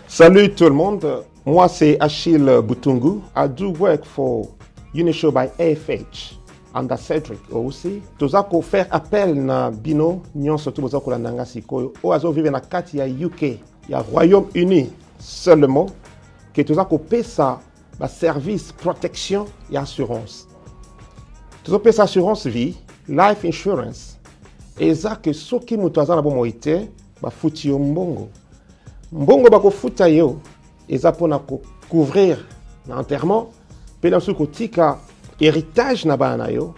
Salut tout le monde, moi c'est Achille Butungu. I do work for Unishow by AFH under Cedric aussi. Tozako faire appel na bino nyonso tu bozako la nanga sikoyo o azo vive na kati ya UK ya Royaume-Uni seulement que tozako pesa ba service protection et assurance. Tozako pesa assurance vie, life insurance. Eza que soki mutu aza na bomo ite ba futi yo mbongo. Mbongo bako futa yo eza pona ko couvrir l'enterrement pe na suko tika héritage na bana yo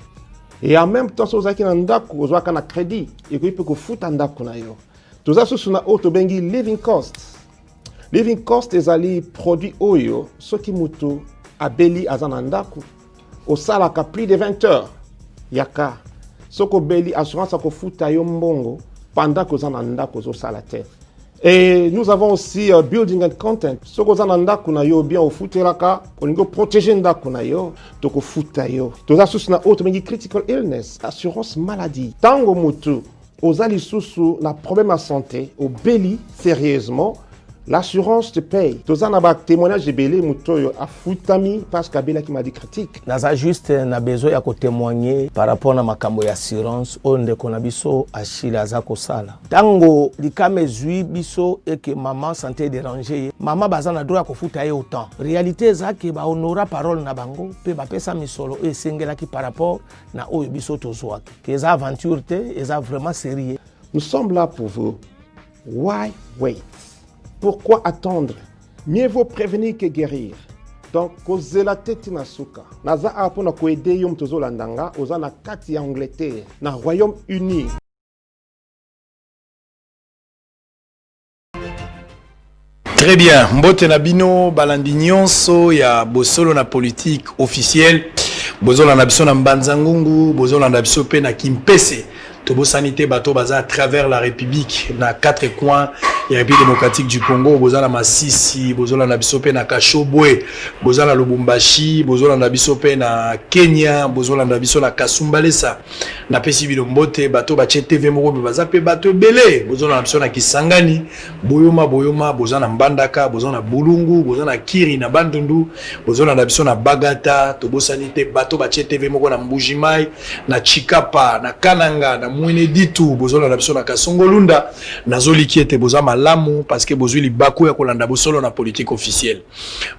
et en même temps so zaki na ndako ozwaka na crédit et ko ko futa ndako na yo toza susu na auto bengi living cost ezali produit oyo soki mutu abeli azana ndako osalaka plus de 20 heures yaka soko beli assurance ko futa yo mbongo pendant que ozana ndako zo sala te. Et nous avons aussi building and content. Ce que vous avez kuna yo bien au futeraka, on go protéger ndakuna yo, to ko futa yo. To za susu na autre mengi critical illness, assurance maladie. Tango mutu, ozali susu na problème à santé, au beli sérieusement, l'assurance te paye. Toza na ba témoignage de belé muto yo afutami parce que bela qui m'a dit critique. Naza juste na besoin ya ko témoigner par rapport na makambo ya assurance onde kona biso Achille azako sala. Tango likame zui biso et que maman santé déranger, maman bazana droit ko futa ye autant. Réalité zake ba honora parole na bango pe ba pesa misolo e sengela ki par rapport na oyo biso tozwaki. Que za aventure te, eza vraiment sérieux. Nous sommes là pour vous. Why wait? Pourquoi attendre? Mieux vaut prévenir que guérir. Donc, kozela teti na suka. Naza apona ko aider yom tozo landanga, oza na kati ya Angleterre, na Royaume-Uni. Très bien. Mbote na bino balandi nyonso ya bosolo na politique officielle. Bozolo na biso na Mbanzangungu, bozolo na biso pe na Kimpese. Tobo sanité bateau baza à travers la République na 4 coins la République démocratique du Congo, bozala Masisi, bozala na bisope na Kashobwe, bozala Lubumbashi, bozala na bisope na Kenya, bozala na biso na Kasumbalesa, na pesi bilombote bateau bache TV moko baza pe bateau belé, bozala na biso na Kisangani, boyoma bozala na Mbandaka, bozala na Bulungu, bozala na Kiri na Bandundu, bozala na biso na Bagata, tobo sanité bateau bache TV moko na Mbujimai, na Chikapa, na Kananga, na Mweneditu, bozala na biso na Kasongolunda, na Zolikiete bozala malamu parce que bozuli libako ya kolanda bosolo na politique officielle.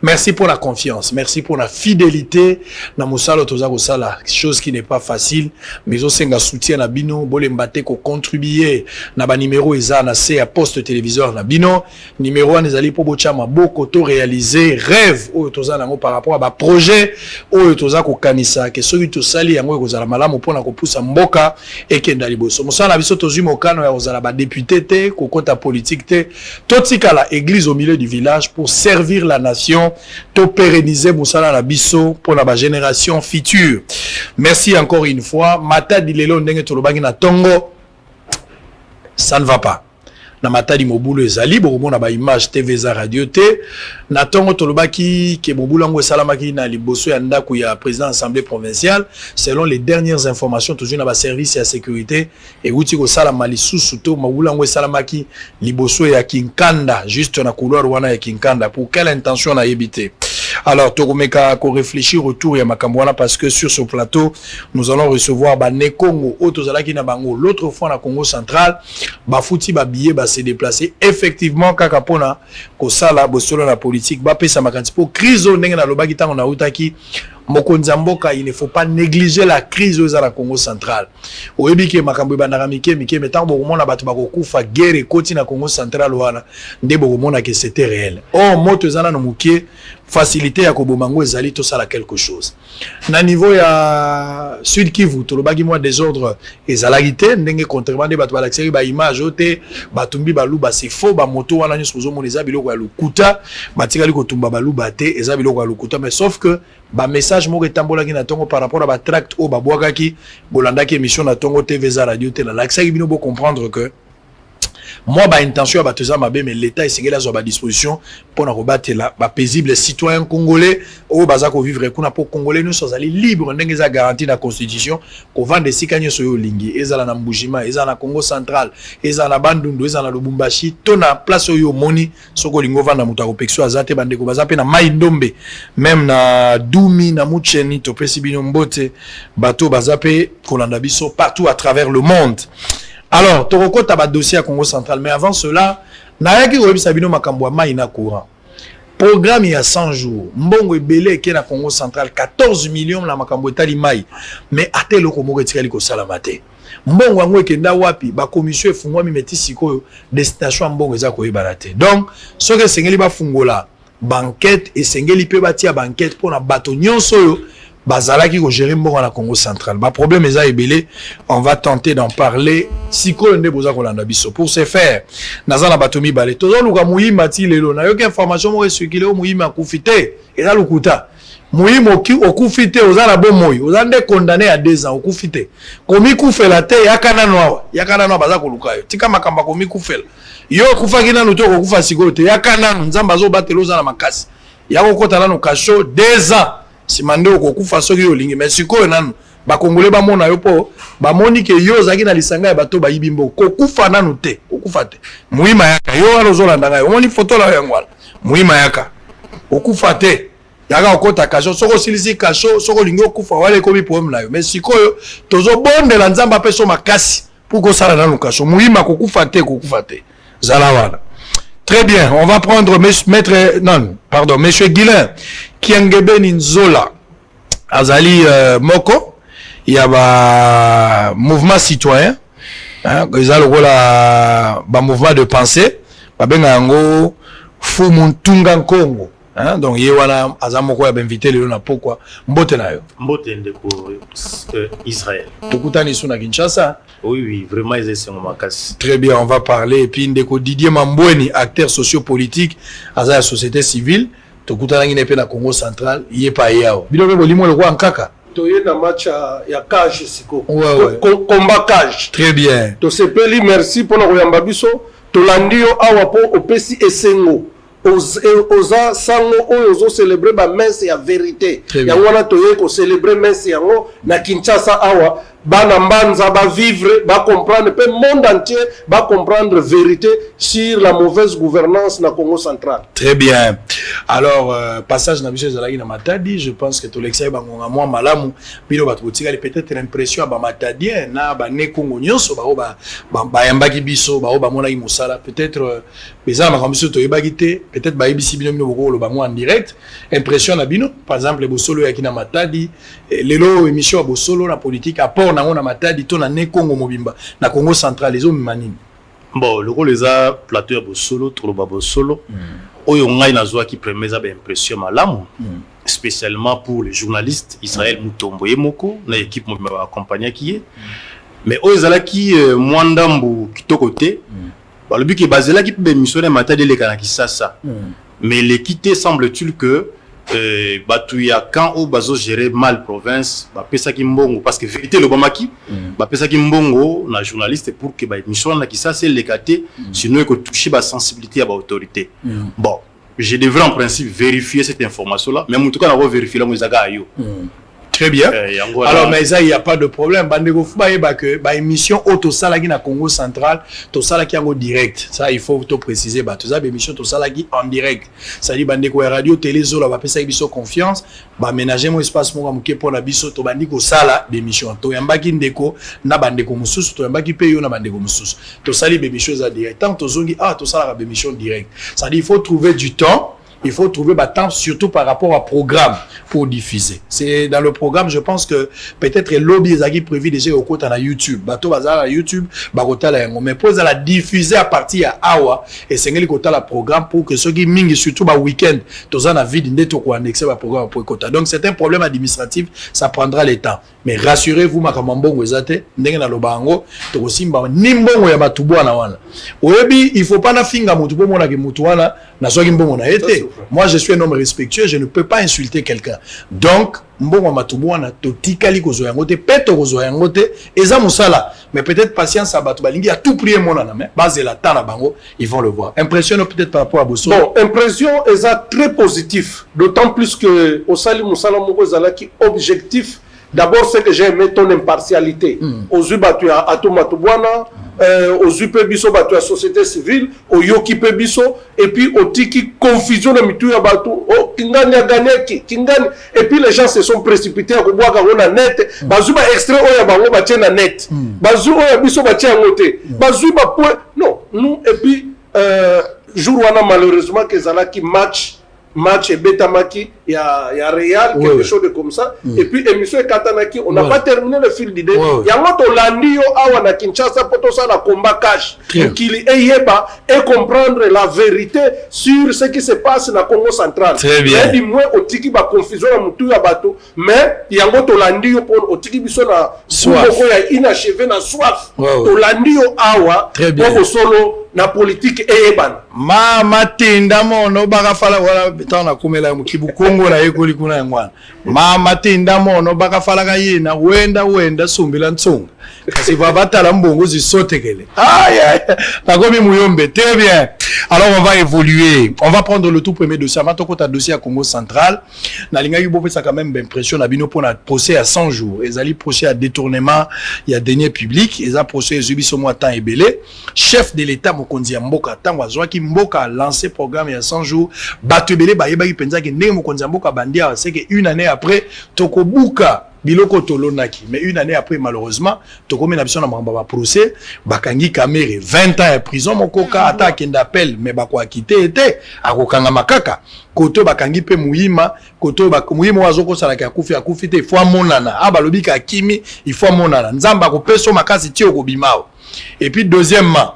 Merci pour la confiance, merci pour la fidélité na musalo toza kosala, chose qui n'est pas facile, mais au senga soutien na bino, bolembate ko contribuer na ba numéro eza na C à poste téléviseur na bino, numéro an ezali po bocha maboko to réaliser rêve oyo toza nango par rapport à ba projet oyo toza ko kanisa que soki to sali yango ekozala malamu pona ko poussa mboka ekenda liboso. Musala biso tozui mokano ya kozala ba député te ko kota politique te totika la église au milieu du village pour servir la nation, to pérenniser musala na biso pour la génération future. Merci encore une fois. Mata dilelo ndenge tolobaki na tongo, ça ne va pas. Na matadi mobulu ezali bokomona ba image TV za radio te na tongo tolobaki ke mobulu ngo salamaki na liboso ya ndako ya président assemblée provinciale selon les dernières informations toujours na ba service ya sécurité et uti ko sala malisusu to mobulu ngo salamaki liboso ya Kinkanda juste na couloir wana ya Kinkanda pour quelle intention na yebité. Alors, Tokomeka ko réfléchir autour ya makambwana parce que sur ce plateau, nous allons recevoir ba Nekongo, Otozalaki na bango, l'autre fois na Congo central, ba futi ba billet ba se déplacer effectivement kaka pona ko sala bosolo na politique, ba pesa makanti po crise ndenge na lobaki tango na utaki mokonzi mboka, il ne faut pas négliger la crise aux la Congo central. Oyebike makambo bandaka mike metango bokomona bato bakokufa guerre ekoti na Congo central wana nde bokomona que c'était réel. Oh moto ezana no mukie facilité ya kobomango ezali to sala quelque chose. Na niveau ya Sud Kivu tolobaki moi désordre ezalaki te ndenge contrebande bato balaxeri ba image ote batumbi baluba c'est faux ba moto wana nyuso kozomona eza biloko ya lukuta batikali kotumba baluba te eza biloko ya lukuta mais sauf que ba message moko etambolaki na tongo par rapport à ba tract o babwakaki bolandaki émission na tongo TV za radio te la laxaki bino bo comprendre que moi ba intention ba teza mabe mais l'état essayé la zo ba disposition pour na rebattre la ba paisible citoyen congolais au baza ko vivre kuna pour congolais nous sommes allés libres ndenge za garantie la constitution ko vendre sikanye so yo lingi ezala na Mbujima ezala na Congo central ezala na Bandundu ezala na Lubumbashi to na place yo moni soko lingo vanda muta ko pexo azate bande ko baza pe na Mai Ndombe même na Dumi na Mucheni to pesi bino mbote bato baza pe kolanda biso partout à travers le monde. Alors toroko ta ba dossier à Congo central mais avant cela na yaki ko bisa bino makambo ya mai na courant. Programme il y a 100 jours. Mbongo ebele ke na Congo central 14 millions na makambo etali mai. Mais ate loko moko etikali ko salamate. Mbongo wango ekenda wapi ba commission efungwa mimeti sikoyo destination mbongo eza ko ebalate. Donc soke sengeli ba fungola banquette et sengeli pe batia banquette pour na bato nyonso yo bazalaki ko gérer mbongo na Congo central. Ba problème eza ebele, on va tenter d'en parler sikoyo nde boza ko landa biso. Pour ce faire, nazana bato mibale. Tozo luka muhima ti lelo na yoka information mo circuler o muhima kufite eza lukuta. Muhima okufite ozala bomoyi, ozande condamné à 2 ans okufite. Komi kufela te yakana no baza ko luka yo. Tika makamba komi kufela. Yo kufa kina no to ko kufa sikoyo te yakana nzamba zo batelo za na makasi. Yako kota na no kasho 2 ans. Si mande okokufa soki yo lingi mais sikoyo nanu ba congolais ba mona yo po ba moni ke yo zaki na lisanga ya bato ba yibimbo kokufa nanu te okufa te muhima yaka yo alozola ndanga yo moni photo la yangwala muhima yaka okufa te yaka okota kasho soko silisi kasho soko lingi okufa wale komi problème na yo mais sikoyo tozo bondela nzamba peso makasi pour ko sala nanu kasho muhima kokufa te zala wana. Très bien, on va prendre monsieur Guilain Kiangebe Nzola Azali Moko, il y a un mouvement citoyen, ils ont le mouvement de pensée, Babengango Fumuntunga Congo. Donc il y a Azamoko a invité les gens pourquoi Mbote na yo. Mbote pour Israël. Tokutani suna Kinshasa. Oui, vraiment ils sont makasi. Très bien, on va parler et puis ndeko Didier Mambweni, acteur sociopolitique à la société civile. Tokutani ngi na Congo central, yé pa yao. Bilobe bolimo le roi nkaka. Toye na match ya cage siko. Ouais. Combat cage. Très bien. To sepeli merci pour na koyamba biso. Tolandi yo awa po opesi esengo. Oza sango ozo célébrer ba messe ya vérité. Ya wana toye ko célébrer messe yango na Kinshasa awa bana mbanza ba vivre ba comprendre pe monde entier ba comprendre vérité sur la mauvaise gouvernance na Congo central. Très bien. Alors passage na biso zalaki na Matadi, je pense que to l'exai bangonga moi malamu bino batutika peut-être l'impression ba Matadi na ba ne Congo nyonso ba yambaki biso ba mona musala peut-être beza ma commission to yebagite peut-être ba ibisi bino boko lo ba moi en direct impression na bino par exemple bosolo ya kina Matadi lelo émission bosolo na politique apport na na Matadi to na ne Congo mobimba na Congo central les hommes manini. Bon le rôle les a plateau ya bosolo to ba bosolo oyo ngai na zwa ki premier za ba impression malamu spécialement pour les journalistes Israël Mutombo Yemoko na équipe mobimba accompagner qui est mais oyo zala ki mwandambu kitoko te ba le but qui basé là qui peut émission na Matadi le kana Kisasa mais l'équité semble-t-il que Batouya quand au bazo gérer mal province ba pesa ki mbongo parce que vérité le bomaki ba pesa ki mbongo na journaliste pour que ba émission na Kisasa c'est l'écarté sinon que toucher ba sensibilité à ba autorité. Bon, je devrais en principe vérifier cette information là mais en tout cas on va vérifier là mo zaga ayo. Très bien. Alors, mais ça, il n'y a pas de problème. Bandego Fouba, que ba émission auto salagi na Congo central, to salagi en direct. Ça, il faut tout préciser. Bah, tout ça, émission to salagi en direct. Ça dit bandego radio, télé, zola, ba pesa biso confiance. Ba ménager mon espace mo ngamuke pour la biso to bandiko sala d'émission. To yambaki ndeko na bandeko mususu, to yambaki peyo na bandeko mususu. To sali émission za direct. Tant to zongi to sala émission direct. Ça dit il faut trouver du temps. Il faut trouver temps surtout par rapport au programme pour diffuser. C'est dans le programme, je pense que peut-être lobby est prévu déjà au côté de YouTube. Bateau bazar à YouTube, bakota la mais pour la diffuser à partir à Awa et c'est le côté la programme pour que ceux qui mingi surtout ba week-end, tous en a vide n'eto ko annexer ba programme pour côté. Donc c'est un problème administratif, ça prendra le temps. Mais rassurez-vous makamambongo ezate ndenge na lobango to simba nimbongo ya batubu na wana. Oyebi il faut pas na finga mutu po mona ke mutu wana Moi, je suis un homme respectueux, je ne peux pas insulter quelqu'un. Donc, mbongo matubuana totikali kozoyangote, peto kozoyangote, eza musala. Mais peut-être patience à Batubalingi a tout prié mon aname. Base la tana bango, ils vont le voir. Impression peut-être par rapport à Bosso. Bon, impression est très positif. D'autant plus que au Sali Moussala Moko Zalaki objectif. D'abord, c'est que j'ai aimé ton impartialité. Aux Ubatu à Atomatoubuana, aux Upebiso Batu à société civile, aux Yoki Pebiso, et puis au Tiki confusion de Mitu à Batu, oh, Kingani a gagné, Kingani. Et puis les gens se sont précipités à Kouboaka, on a net, Bazouba extrait, on a Bango Batien à net, Bazou, on a Biso Batien à Moté, Bazouba point. Non, nous, et puis, jour où on a malheureusement que Zalaki match et Betamaki, il y a Real, quelque chose de comme ça. Et puis, émission Katanaki, on n'a pas terminé le fil d'idée. Il y a un autre Landio, Awana Kinshasa, Potosa, la combat cash. Qu'il et comprendre la vérité sur ce qui se passe dans le Congo central. Très bien. Et du moins, au Tiki, ba confusion, à Moutou, à Bateau. Mais, il y a un autre Landio, pour au Tiki, Bisso, na soif. Il y a inachevé, na soif. Au Landio, Awa, pour solo, na politique, et Eban. Mama tinda mono baka fala wala bitana kumela mukibu Kongo na yekoli kuna yangwana. Mama tinda mono baka fala kayina wenda sumbila ntsonga. Kasi vabatala mbongo zisotekele. Aïe aïe. Nakomi muyombe. Très bien. Alors on va évoluer. On va prendre le tout premier dossier. Maintenant quand dossier à Congo central, na linga yubo ça quand même impression na bino pour na procès à 100 jours. Ils allaient procès à détournement, il y a deniers publics, ils a procès Zubiso Moatan et Belé, chef de l'état Mokonzi Mboka tangwa qui Mboka a lancé programme il y a 100 jours. Batu Belé ba yeba ki penza ke ndenge Mokonzi Mboka bandia c'est que une année après Tokobuka biloko tolonaki, mais une année après malheureusement Tokomi na biso na mamba procès bakangi Kamere 20 ans en prison mokoka attaque d'appel mais bako akité était akokanga makaka koto bakangi pe Muhima koto Muhima wazoko salaka akufi te fois monana abalobi ka kimi il faut monana nzamba ko peso makasi ti okobimao. Et puis deuxièmement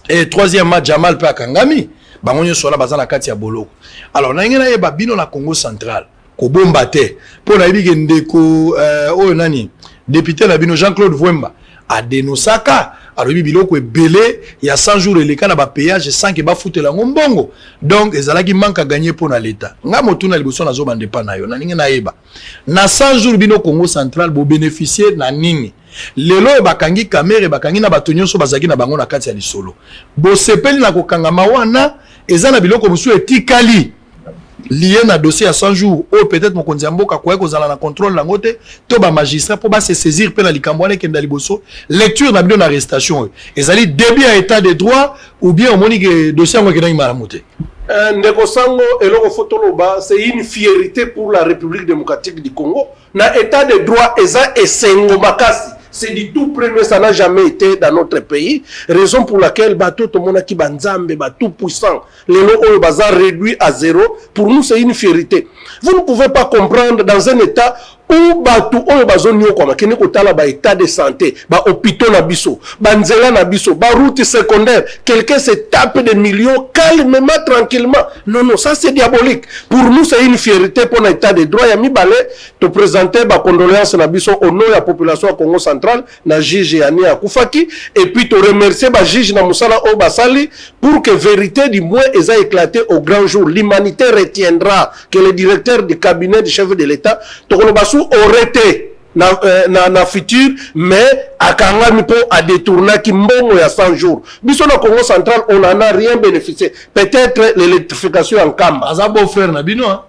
et troisièmement Jamal pe akangami bango nyo sola bazana kati ya boloko. Alors na ngena yeba bino na Congo central ko bomba te pour na yibike ndeko oyo nani député na bino Jean-Claude Vwemba a denosaka alobi biloko ebele ya 100 jours eleka na ba péage sans que ba futela ngombongo. Donc ezalaki manque à gagner pour na l'état nga motuna liboso na zo bande pa na yo na ninga na yeba na 100 jours bino Congo central bo bénéficier na nini lelo bakangi Kamere bakangi na bato nyonso bazaki na bango na kati ya lisolo bo sepeli na kokanga mawana ezana biloko musu etikali lié na dossier à 100 jours ou peut-être Mokonzi Mboka kwa kozala na contrôle la ngote to ba magistrat pour ba se saisir pe na likambwane ke ndali boso lecture na bino na arrestation ezali début à état de droit ou bien au monique dossier ngo ke na malamuté ndeko sango eloko fotoloba c'est une fierté pour la République démocratique du Congo na état de droit eza esengo makasi. C'est du tout premier, ça n'a jamais été dans notre pays. Raison pour laquelle bateau tout le monde qui banzambe, tout puissant, les lots bazar réduit à zéro. Pour nous, c'est une fierté. Vous ne pouvez pas comprendre dans un état où bateau on bazon yo comme kene kotala ba état de santé, ba hôpital na biso, ba nzela na biso, ba route secondaire, quelqu'un se tape des millions calmement, tranquillement. Non, non, ça c'est diabolique. Pour nous, c'est une fierté pour l'état de droit. Yami balé te présenter ba condoléances na biso au nom de la population Congo central, na juge Yani Akufaki, et puis te remercier ba juge na Musala Obasali pour que vérité du moins ait éclaté au grand jour. L'humanité retiendra que le directeur du cabinet du chef de l'État, aurait été na futur, mais à Kangami po a détourné qui mbongo ya 100 jours. Biso na Congo central, on n'en a rien bénéficié. Peut-être l'électrification en Kamba. Azabo frère na bino hein?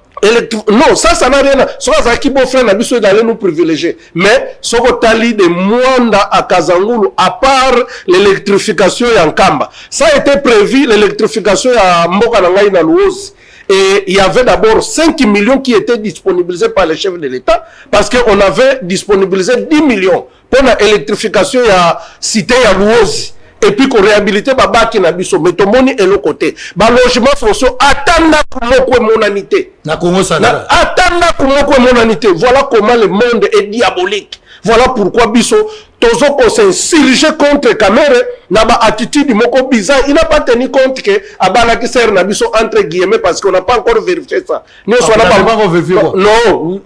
Non, ça n'a rien. Ce qui beau frère na biso d'aller nous privilégier. Mais ce que tali de Mwanda à Kazangulu, à part l'électrification en Kamba, ça a été prévu l'électrification à Mboka Nangai na Luozi. Et il y avait d'abord 5 millions qui étaient disponibilisés par le chef de l'État parce qu'on avait disponibilisé 10 millions pour l'électrification de la cité à Luozi. Et puis qu'on réhabilitait Babaki Nabiso, Metomoni et l'autre côté. Bah, logement sociaux, attendant pour monanité. Attendant pour monanité. Voilà comment le monde est diabolique. Voilà pourquoi Bisso, Tozo qu'on s'insurge contre Kamere, n'a pas attitude moko bizarre. Il n'a pas tenu compte que Abalaki Ser Nabiso entre guillemets parce qu'on n'a pas encore vérifié ça. Nous, on n'a pas encore vérifié. Non,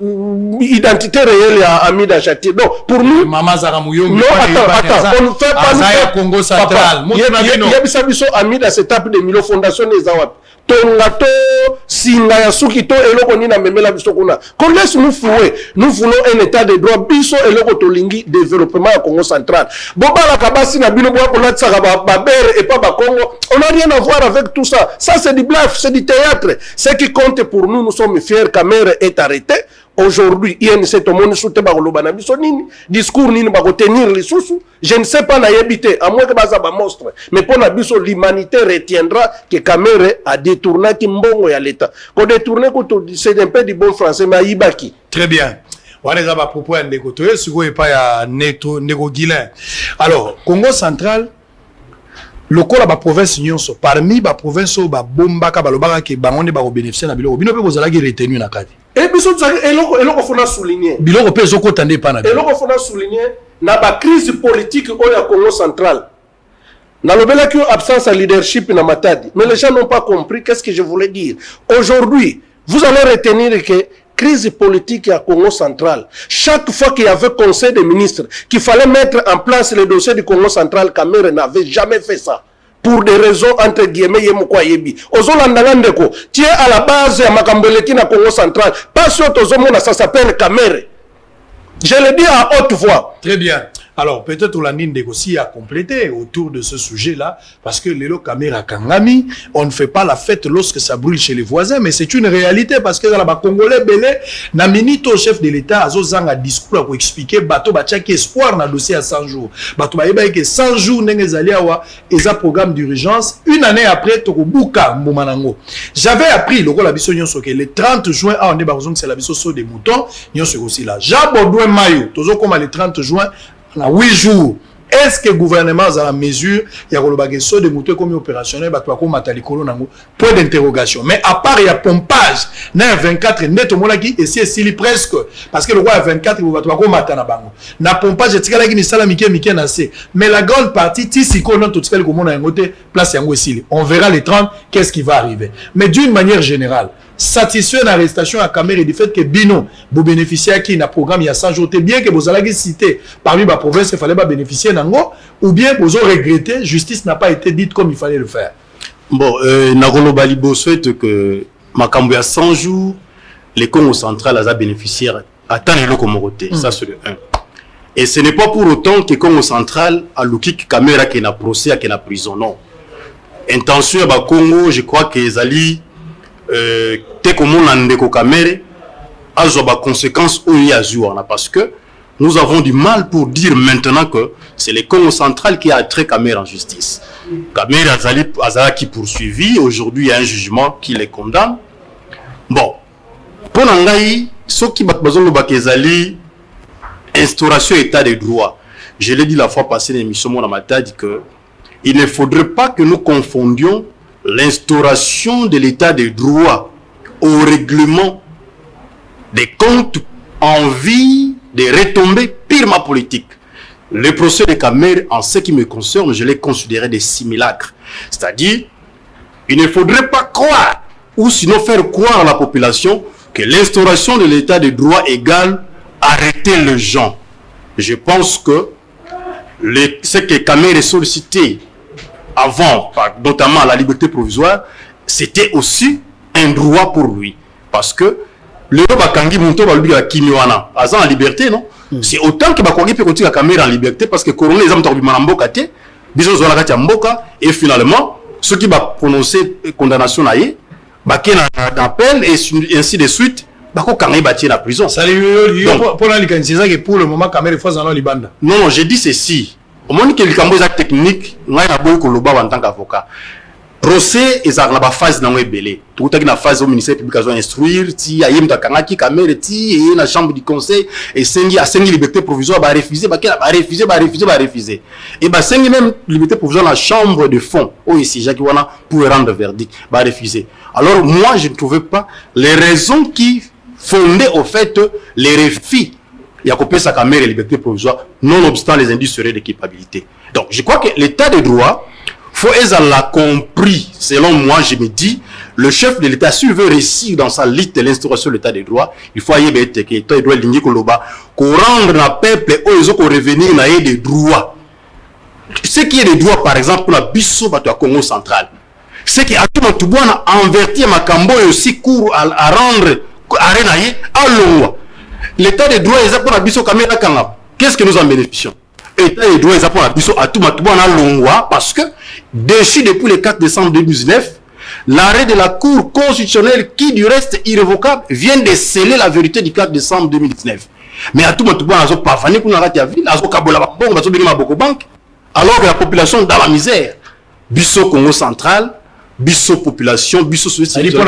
identité réelle à Amida Chati. Non, pour nous. Maman Zaramouyo. Non, attends, on ne fait pas. Congo central. Il y a Bisso Amida, cette tape de Milo Fondation des Awap. tonga to singa ya suki to eloko ni na memela biso kuna. Qu'on laisse nous fouer. Nous voulons un état de droit biso eloko to lingi développement au Congo central. Boba la kabasi na bino boa kola tsaka ba bere et pas ba Congo. On n'a rien à voir avec tout ça. Ça c'est du bluff, c'est du théâtre. Ce qui compte pour nous, nous sommes fiers. Kamere est arrêté. Aujourd'hui, INC tout le monde soutient Barolobana Bisonini, discours ni ba tenir les sous. Je ne sais pas na yebité, à moins que baza ba monstre. Mais pour la biso l'humanité retiendra que Kamere a détourné qui mbongo ya l'état. Ko détourner ko c'est un peu du bon français mais ibaki. Très bien. On a à propos de Negotoye, ce qu'on est pas à Nego Guilin. Alors, Congo central, le col à la province nyonso parmi la province au Bombaka balobaka qui bangonde ba bénéficier na biloko bino pe bozala ki retenu na kati. Et biso eloko fona souligner. Biloko pe zoko tande pa na. Eloko fona souligner na ba crise politique au ya Congo central. Na lobela ki absence de leadership na Matadi. Mais les gens n'ont pas compris qu'est-ce que je voulais dire. Aujourd'hui, vous allez retenir que crise politique à Congo central. Chaque fois qu'il y avait conseil des ministres, qu'il fallait mettre en place le dossier du Congo central, Kamere n'avait jamais fait ça. Pour des raisons entre guillemets yemukwa yebi. Ozolandangandeko, tu es à la base ya makambeleki na Congo central. Pas sûr tozomona ça s'appelle Kamere. Je le dis à haute voix. Très bien. Alors, peut-être Olandine aussi a complété autour de ce sujet-là, parce que l'élo caméra kangami, on ne fait pas la fête lorsque ça brûle chez les voisins, mais c'est une réalité, parce que dans la Congolais, belé, na minito chef de l'État, a zozanga discours pour expliquer, bateau bachaki espoir na dossier à 100 jours. Bateau baïba que 100 jours n'engez aliawa, et ça programme d'urgence, une année après, tokobuka moumanango. J'avais appris, le rôle la biso nyonso, que le 30 juin, on est barzong, c'est la biso saut des moutons, nyonso aussi là. Jabodoué Mayo, tozo comme le 30 juin, à 8 jours. Est-ce que le gouvernement a la mesure, il y a le saut de moutons comme opérationnel, point d'interrogation. Mais à part il y a pompage, il y a 24 net au monde qui est presque, parce que le roi a 24, il va tout matin na pompage, mais la grande partie, si on tout le monde a place on verra les 30, qu'est-ce qui va arriver. Mais d'une manière générale, satisfait l'arrestation à Kamere du fait que Bino, vous bénéficiez à qui n'a programme il y a 100 jours, bien que vous allez citer parmi la province, il fallait pas bénéficier d'ango, ou bien vous avez regretté, justice n'a pas été dite comme il fallait le faire. Bon, Nagolo Balibo souhaite que Makambo il y a 100 jours, les Congo central a bénéficié à tant de Comoroté, ça c'est le 1. Et ce n'est pas pour autant que Congo central a l'oukik Kamera qui n'a procès, qui n'a prison, non. Intention à Congo, je crois que Zali te comme on a ndeko Kamere a des conséquences parce que nous avons du mal pour dire maintenant que c'est le Congo central qui a trait Kamere en justice. Kamere Azali qui poursuivi, aujourd'hui il y a un jugement qui les condamne. Bon, pour Nangaï, ce qui bazolo bakezali instauration état de droit. Je l'ai dit la fois passée dans l'émission mon amata dit que il ne faudrait pas que nous confondions l'instauration de l'état de droit au règlement des comptes en vue de retomber purement politique. Le procès de Kamere, en ce qui me concerne, je l'ai considéré des simulacres. C'est-à-dire, il ne faudrait pas croire, ou sinon faire croire à la population, que l'instauration de l'état de droit égale arrêter les gens. Je pense que ce que Kamere sollicité avant, notamment la liberté provisoire, c'était aussi un droit pour lui. Parce que le Bakangi Monto va lui à Kinyoana, en liberté, non? C'est autant que Bakangi peut continuer à Kamere en liberté parce que Corona les hommes torbi Manamboka, bisous sur la Mboka, et finalement, ceux qui va prononcer condamnation naïe, Baké d'appel et ainsi de suite, Bako Kangi bâti la prison. Salut, pour le moment, Kamere faut en Libanda. Non, j'ai dit ceci. Au moment que le Cambodge technique, nous avons en tant qu'avocat. Procès et ça la phase dans belé. Tout à la phase au ministère public à instruire, ti ayem da kanaki Kamere ti et la chambre du conseil et sengi liberté provisoire ba refuser ba refuser. Et ba sengi même liberté provisoire la chambre de fond. Oh ici Jacques Wana pour rendre verdict ba refuser. Alors moi je ne trouvais pas les raisons qui fondaient au fait les refus. Il y a coupé sa Kamere liberté provisoire, nonobstant les indices seraient de culpabilité. Donc, je crois que l'état de droit, faut l'a compris. Selon moi, je me dis, le chef de l'État, s'il veut réussir dans sa liste de l'instauration de l'état de droit, il faut y mettre que l'état de droit ligné qu'on rendre la peuple aux autres revenir dans des droits. Ce qui est des droits, par exemple, pour la Bisso à Congo central. c'est que Atuma Tubwana a inverti Makambo et aussi court à rendre Arenaye à l'OA. L'état de droit est pour la biso caméra Kangap. Qu'est-ce que nous en bénéficions? L'état de droit est pour la biso Atuma Tubwana à l'OA parce que déchu depuis le 4 décembre 2019, l'arrêt de la Cour constitutionnelle qui du reste irrévocable vient de sceller la vérité du 4 décembre 2019. Mais Atuma Tubwana a pas fané pour la ville, a kabola bon, a bien Maboko Bank, alors que la population dans la misère. Biso Congo central, biso population, biso société. Non,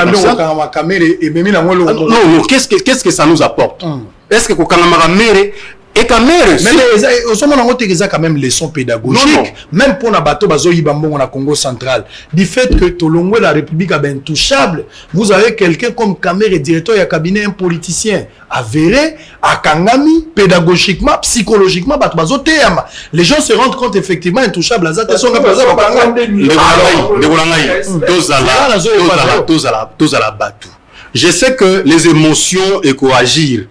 qu'est-ce que ça nous apporte? Est-ce que Kokangamara Mere et Kamere mais au sommet on a quand même leçon pédagogique même pour na bateau bazo yibambo na Congo central du fait que Tolongwe la République est intouchable. Vous avez quelqu'un comme Kamere, directeur et cabinet, un politicien avéré à Kangami pédagogiquement, psychologiquement bazo théâme. Les gens se rendent compte effectivement intouchable à Zata son je sais que les émotions et coagir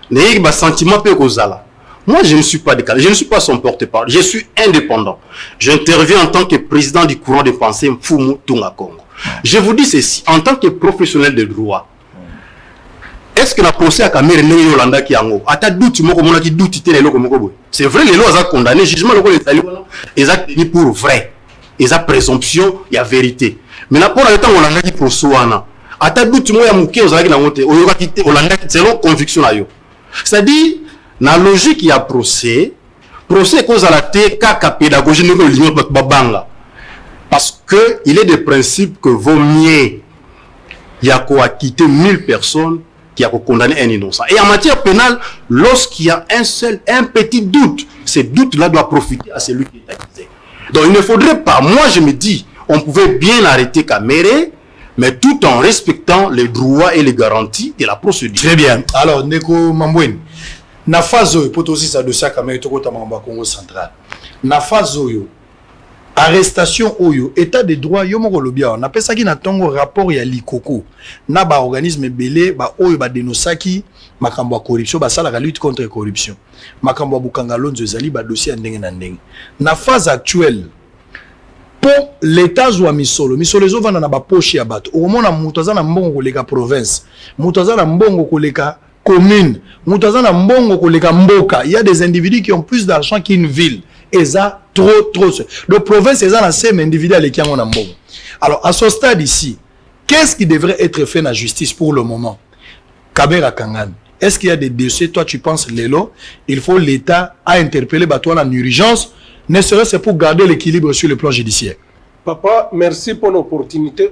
n'est pas sentiment peu causala. Moi, je ne suis pas décalé, je ne suis pas son porte-parole, je suis indépendant. J'interviens en tant que président du courant de pensée Mfumu Tunga Congo. Je vous dis ceci, en tant que professionnel de droit, est-ce que la procès à Kamere n'est Yolanda qui a un ata doute moko mona qui doute télé loko moko boy. C'est vrai les lois ont condamné jugement loko les talibans ils ont tenu pour vrai. Ils ont présomption, il y a vérité. Mais là pour le temps Yolanda qui prosoana ata doute mo ya muke ozalaki na ngote oyoka ki Yolanda qui selon conviction na yo. C'est-à-dire na logique il y a procès cause à la kaka pédagogie nous l'union babanga. Parce que il est de principe que vaut mieux il y a quoi quitter 1000 personnes qui a condamné un innocent. Et en matière pénale, lorsqu'il y a un petit doute, ce doute-là doit profiter à celui qui est accusé. Donc il ne faudrait pas, moi je me dis, on pouvait bien arrêter Kamere, mais tout en respectant les droits et les garanties de la procédure. Très bien. Alors, Neko Mambouine, na phase pour aussi ça dossier Kamere Tokota Mamba Congo central. Na phase arrestation oyo état de droit yo moko lobia on appelle ça qui na tongo rapport ya likoko na ba organisme belé ba oyo ba dénonçaki makambo ya corruption ba sala la lutte contre corruption makambo ya bukanga lonzo ezali ba dossier ndenge na ndenge na phase actuelle pour l'état zwa misolo ezo vana na ba poche ya bato omona mutu aza na mbongo koleka province mutu aza na mbongo koleka commune mutu aza na mbongo koleka mboka. Il y a des individus qui ont plus d'argent qu'une ville. Et ça, trop. Le province, c'est un assez individuel qui a mon amour. Alors, à ce stade ici, qu'est-ce qui devrait être fait dans la justice pour le moment? Kamera Kangan, est-ce qu'il y a des dossiers, toi tu penses, Lélo, il faut l'État à interpeller toi en urgence, ne serait-ce pour garder l'équilibre sur le plan judiciaire? Papa, merci pour l'opportunité.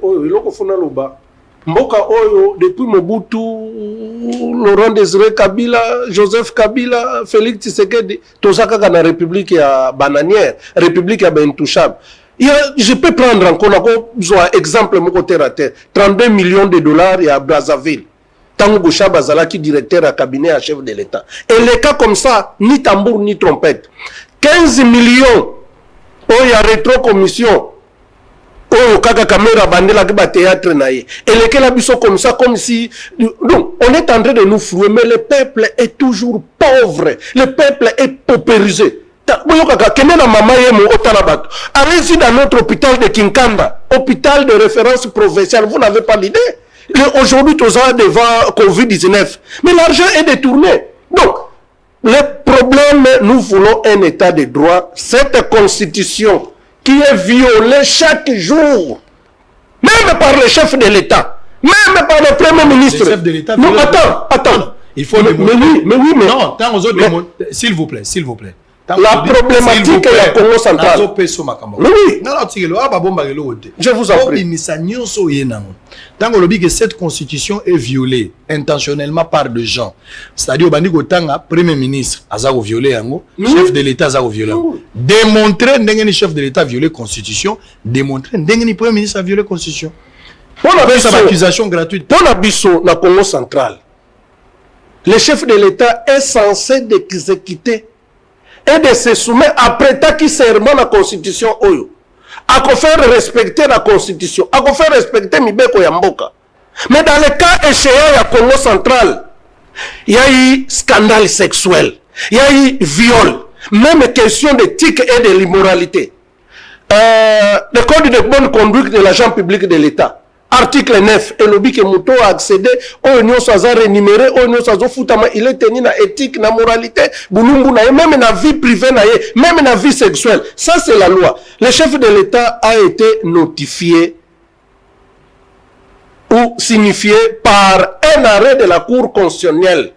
Mboka Oyo, depuis Mobutu, Laurent Désiré Kabila, Joseph Kabila, Félix Tshisekedi, Tosaka na République ya bananière, République ya intouchable. Je peux prendre encore un exemple mon terre à terre. 32 millions de dollars à Brazzaville. Tango Boucha Bazalaki, directeur à cabinet à chef de l'État. Et les cas comme ça, ni tambour ni trompette. 15 millions, il y a rétro-commission. Oh, kaka caméra bandela ki ba théâtre naie. Et lesquels abusent comme ça, comme si... Donc, on est en train de nous flouer, mais le peuple est toujours pauvre. Le peuple est paupérisé. Allez-y dans notre hôpital de Kinkanda, hôpital de référence provinciale, vous n'avez pas l'idée. Aujourd'hui, tout ça devant Covid-19. Mais l'argent est détourné. Donc, le problème, nous voulons un état de droit. Cette constitution qui est violée chaque jour, même par le chef de l'État, même par le Premier ministre. Le chef de l'État. Non, attends. Il faut mais oui. Non, tant aux autres, s'il vous plaît. La problématique est la Congo centrale. Oui. Je vous en prie. Tant que cette constitution est violée intentionnellement par des gens, c'est-à-dire au Premier ministre a violé, chef de l'État a violé. Démontrer que chef de l'État a violé la constitution, démontrer que le Premier ministre a violé la constitution. Pour la accusation gratuite. Pour la Bisso, la Congo centrale, le chef de l'État est censé d'exécuter et de se soumettre après qui serment la constitution oyo à faire respecter la constitution, à faire respecter Mibeko Yamboka. Mais dans le cas échéant à Congo central, il y a eu scandale sexuel, il y a eu viol, même question d'éthique et de l'immoralité. le code de bonne conduite de l'agent public de l'État. Article 9, et lobby que Mouto a accédé au union sans rémunéré, au union sans foutama, il est tenu na éthique, na moralité, boulumbu na même na vie privée na même na vie sexuelle. Ça c'est la loi. Le chef de l'État a été notifié ou signifié par un arrêt de la Cour constitutionnelle.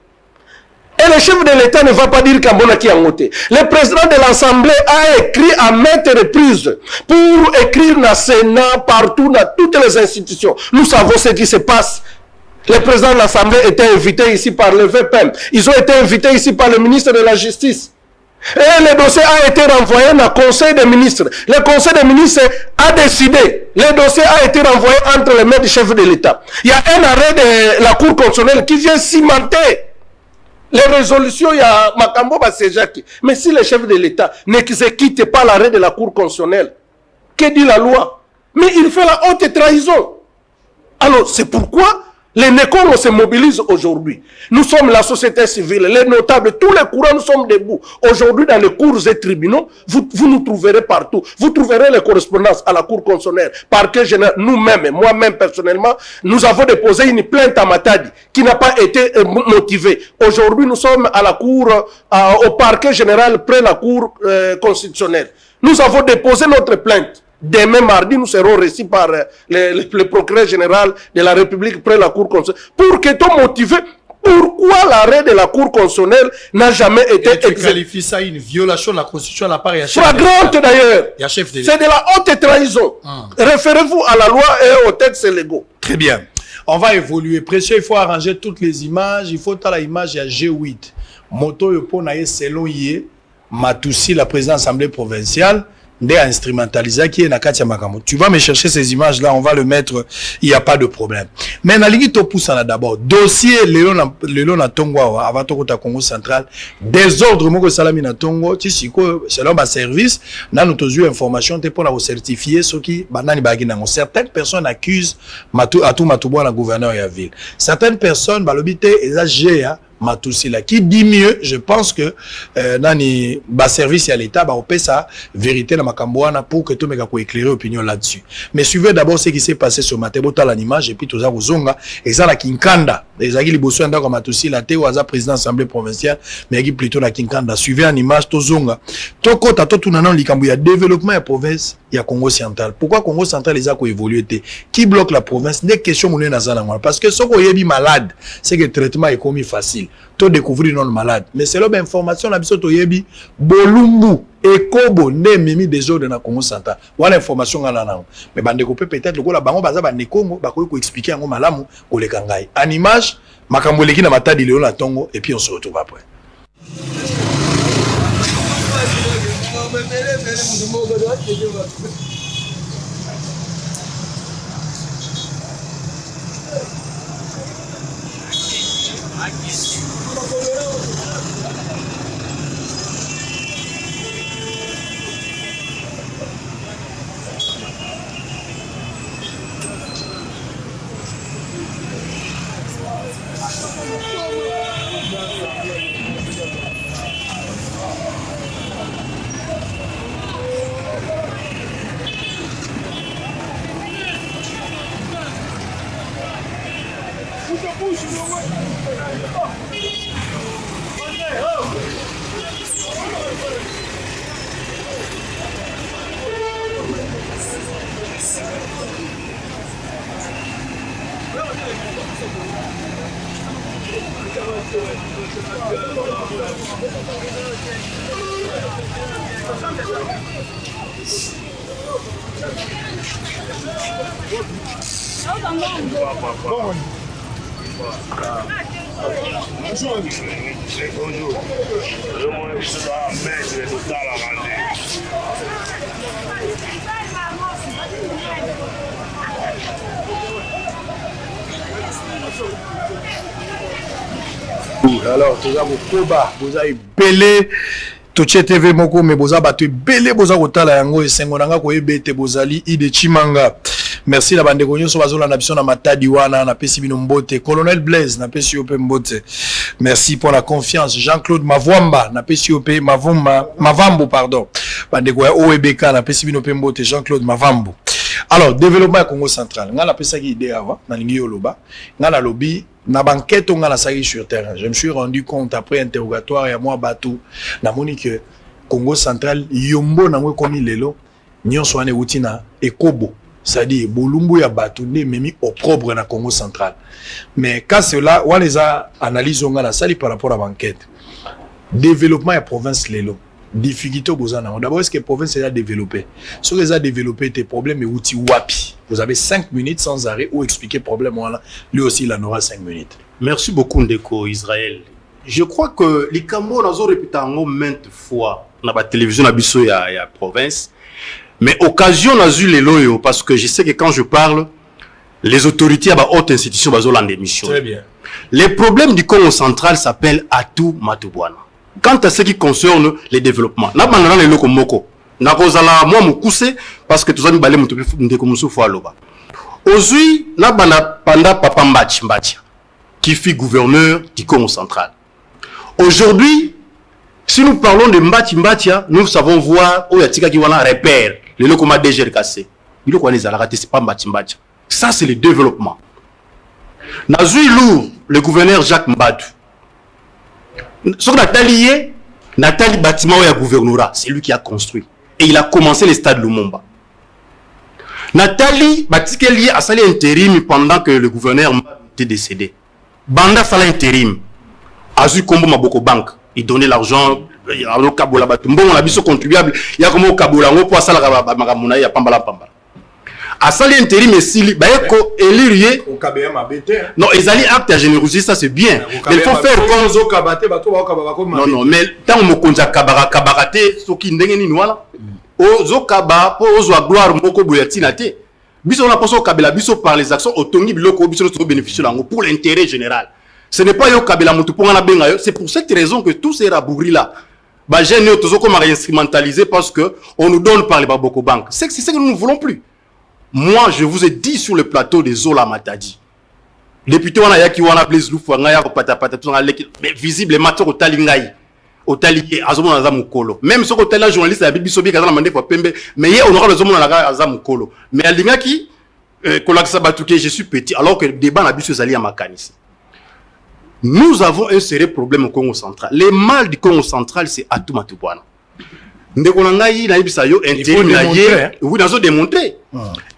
Et le chef de l'État ne va pas dire qu'Ambona qui a monté. Le président de l'Assemblée a écrit à maintes reprises pour écrire dans le Sénat, partout, dans toutes les institutions. Nous savons ce qui se passe. Le président de l'Assemblée était invité ici par le VPM. Ils ont été invités ici par le ministre de la Justice. Et le dossier a été renvoyé dans le Conseil des ministres. Le Conseil des ministres a décidé. Le dossier a été renvoyé entre les mains du chef de l'État. Il y a un arrêt de la Cour constitutionnelle qui vient cimenter les résolutions, il y a Makambo Basejaki. Mais si le chef de l'État n'exécute pas l'arrêt de la Cour constitutionnelle, que dit la loi? Mais il fait la haute trahison. Alors, c'est pourquoi les Nécons se mobilisent aujourd'hui. Nous sommes la société civile, les notables, tous les courants, nous sommes debout. Aujourd'hui, dans les cours et tribunaux, vous nous trouverez partout. Vous trouverez les correspondances à la Cour constitutionnelle. Parquet général, nous-mêmes, moi-même personnellement, nous avons déposé une plainte à Matadi qui n'a pas été motivée. Aujourd'hui, nous sommes à la Cour, au parquet général près la Cour constitutionnelle. Nous avons déposé notre plainte. Demain mardi, nous serons reçus par le procureur général de la République près la Cour constitutionnelle. Pour que tu motivé, pourquoi l'arrêt de la Cour constitutionnelle n'a jamais été exécuté? Tu qualifies ça une violation de la Constitution à la part. Flagrante d'ailleurs. C'est de la haute trahison. Référez-vous à la loi et aux textes légaux. Très bien. On va évoluer. Précieux, il faut arranger toutes les images. Il faut à l'image, il y a G8. Moto Yopo Naye Selon Yé, Matoussi, la présidente de l'Assemblée provinciale. Tu vas me chercher ces images-là, on va le mettre, il n'y a pas de problème. Mais Naligi Topoussana d'abord, dossier Léon Natongo, avant Tokota Congo central, désordre Moko Salami Natongo, Tissiko, selon ma service, nous avons eu information pour nous certifier ce qui, certaines personnes accusent Atou Matouboua, la gouverneur de la ville. Certaines personnes, balobité, et Matoussi là qui dit mieux, je pense que nani ba service à l'état ba opé ça vérité na makambouana pour que tout mega ko éclairer opinion là-dessus. Mais suivez d'abord ce qui s'est passé ce matin bota l'image et puis tout ça kozonga et ça la Kinkanda ezaki liboso ndako Matoussi la te waza président assemblée provinciale mais qui plutôt la Kinkanda suivez en image tozonga tokota to tunana likambu ya développement ya province ya Congo central. Pourquoi Congo central les a ko évoluer té qui bloque la province des questions moné na zana parce que soko yebi malade c'est que le traitement est commis facile. To découvrir non malade mais c'est l'homme information la biso to yebi bolumbu ekobo ne mimi des ordres na Congo central wala information ngana na mais bande ko peut-être ko la bango baza ba ne Congo ba ko expliquer ngo malamu ko le kangai en image makambo leki na Matadi Léon Natongo et puis on se retrouve après. Alors, tu as Koba, vous avez belé, Touché TV moko, mais vous avez belé, vous avez otala yango et sengonanga ko ebete bozali ide chimanga. merci na bande konyo so bazola na biso na matadi wana na pesi bino mbote colonel Blaise na pesi yo pe mbote merci pour la confiance Jean-Claude Mavwamba na pesi yo pe Mavambo pardon bande ko OEBK na pesi bino pe mbote Jean-Claude Mavambo. Alors développement ya Congo central nga la pesa ki idée avant na lingi yo loba nga la lobby na banquette on nga la sagi sur terrain. Je me suis rendu compte après interrogatoire ya moi bateau na moni que Congo central yombo na ngwe komi lelo nyonso ane utina ekobo c'est-à-dire bolumbu ya bateau ne memi opprobre na Congo central. Mais quand cela on les a analysé on nga la sali par rapport à banquette développement ya province lelo difficulté au besoin. D'abord, est-ce que la province est développée? Si vous avez développé tes problèmes, vous avez 5 minutes sans arrêt ou expliquer le problème. Lui aussi, il en aura 5 minutes. Merci beaucoup, Ndeko Israël. Je crois que les Cambodges ont répété maintes fois dans la télévision, il y a province. Mais occasion, on a eu les loyaux parce que je sais que quand je parle, les autorités à haute institution ont en démission. Très bien. Les problèmes du Congo central s'appellent Atou Matubwana. Quant à ce qui concerne les développements, na bandana le loko moko na kozala moi mukuse parce que tous amis balé mutu ndeko musu fo aloba ozui na banda panda papa Mbachi qui fut gouverneur du Congo central. Aujourd'hui, si nous parlons de Mbachi, nous savons voir où yatika ki wana repère le loko ma DG cassé il ko les ala c'est pas Mbachi. Ça c'est le développement. Nazui lourd le gouverneur Jacques Mbadou. Ce qu'on a allié, Nathalie bâtiment ou gouvernorat, c'est lui qui a construit. Et il a commencé le stade Lumumba. Nathalie bâtiment lié à sali intérim pendant que le gouverneur était décédé. Banda sala intérim. Azu Kombo Maboko Bank. Il donnait l'argent. Il y a un kabola bâtiment. Bon, on a vu ce contribuable. Il y a comme au kabola. On peut sala magamuna. Il y a pambala. À sali intérim et si bah élire au KBM a bêté. Non, ils allaient acte à générosité, ça c'est bien. Mais il faut faire comme non, mais tant on konja kabarate ce qui ndengeni nwala. Ozo kaba po ozo gloire moko boyatina te. Biso na poso kabela biso par les actions otongi biloko biso to bénéficier lango pour l'intérêt général. Ce n'est pas yo kabela mutu ponga na benga yo, c'est pour cette raison que tous ces rabouri là ba jeune yo tozo comme instrumentalisé parce que on nous donne par les Baboko Bank. C'est ce que nous ne voulons plus. Moi, je vous ai dit sur le plateau des Zola Matadi. Député wana yaki wana Blaise Loufwa ngaya ko patapata tout mais visiblement to otali ngai. Otali azomona za mukolo. Même ce côté là journaliste la bibiso bi kazana mande kwa pembe mais ye on aura le zomona la za mukolo. Mais alingaki kolakisa batuke je suis petit alors que le débat na biso zali ya makanisi. Nous avons un sérieux problème au Congo central. Les mal du Congo central c'est Atou Matubwana. Ndeko ngai na ibisa yo intérim na ye oui dans démontrer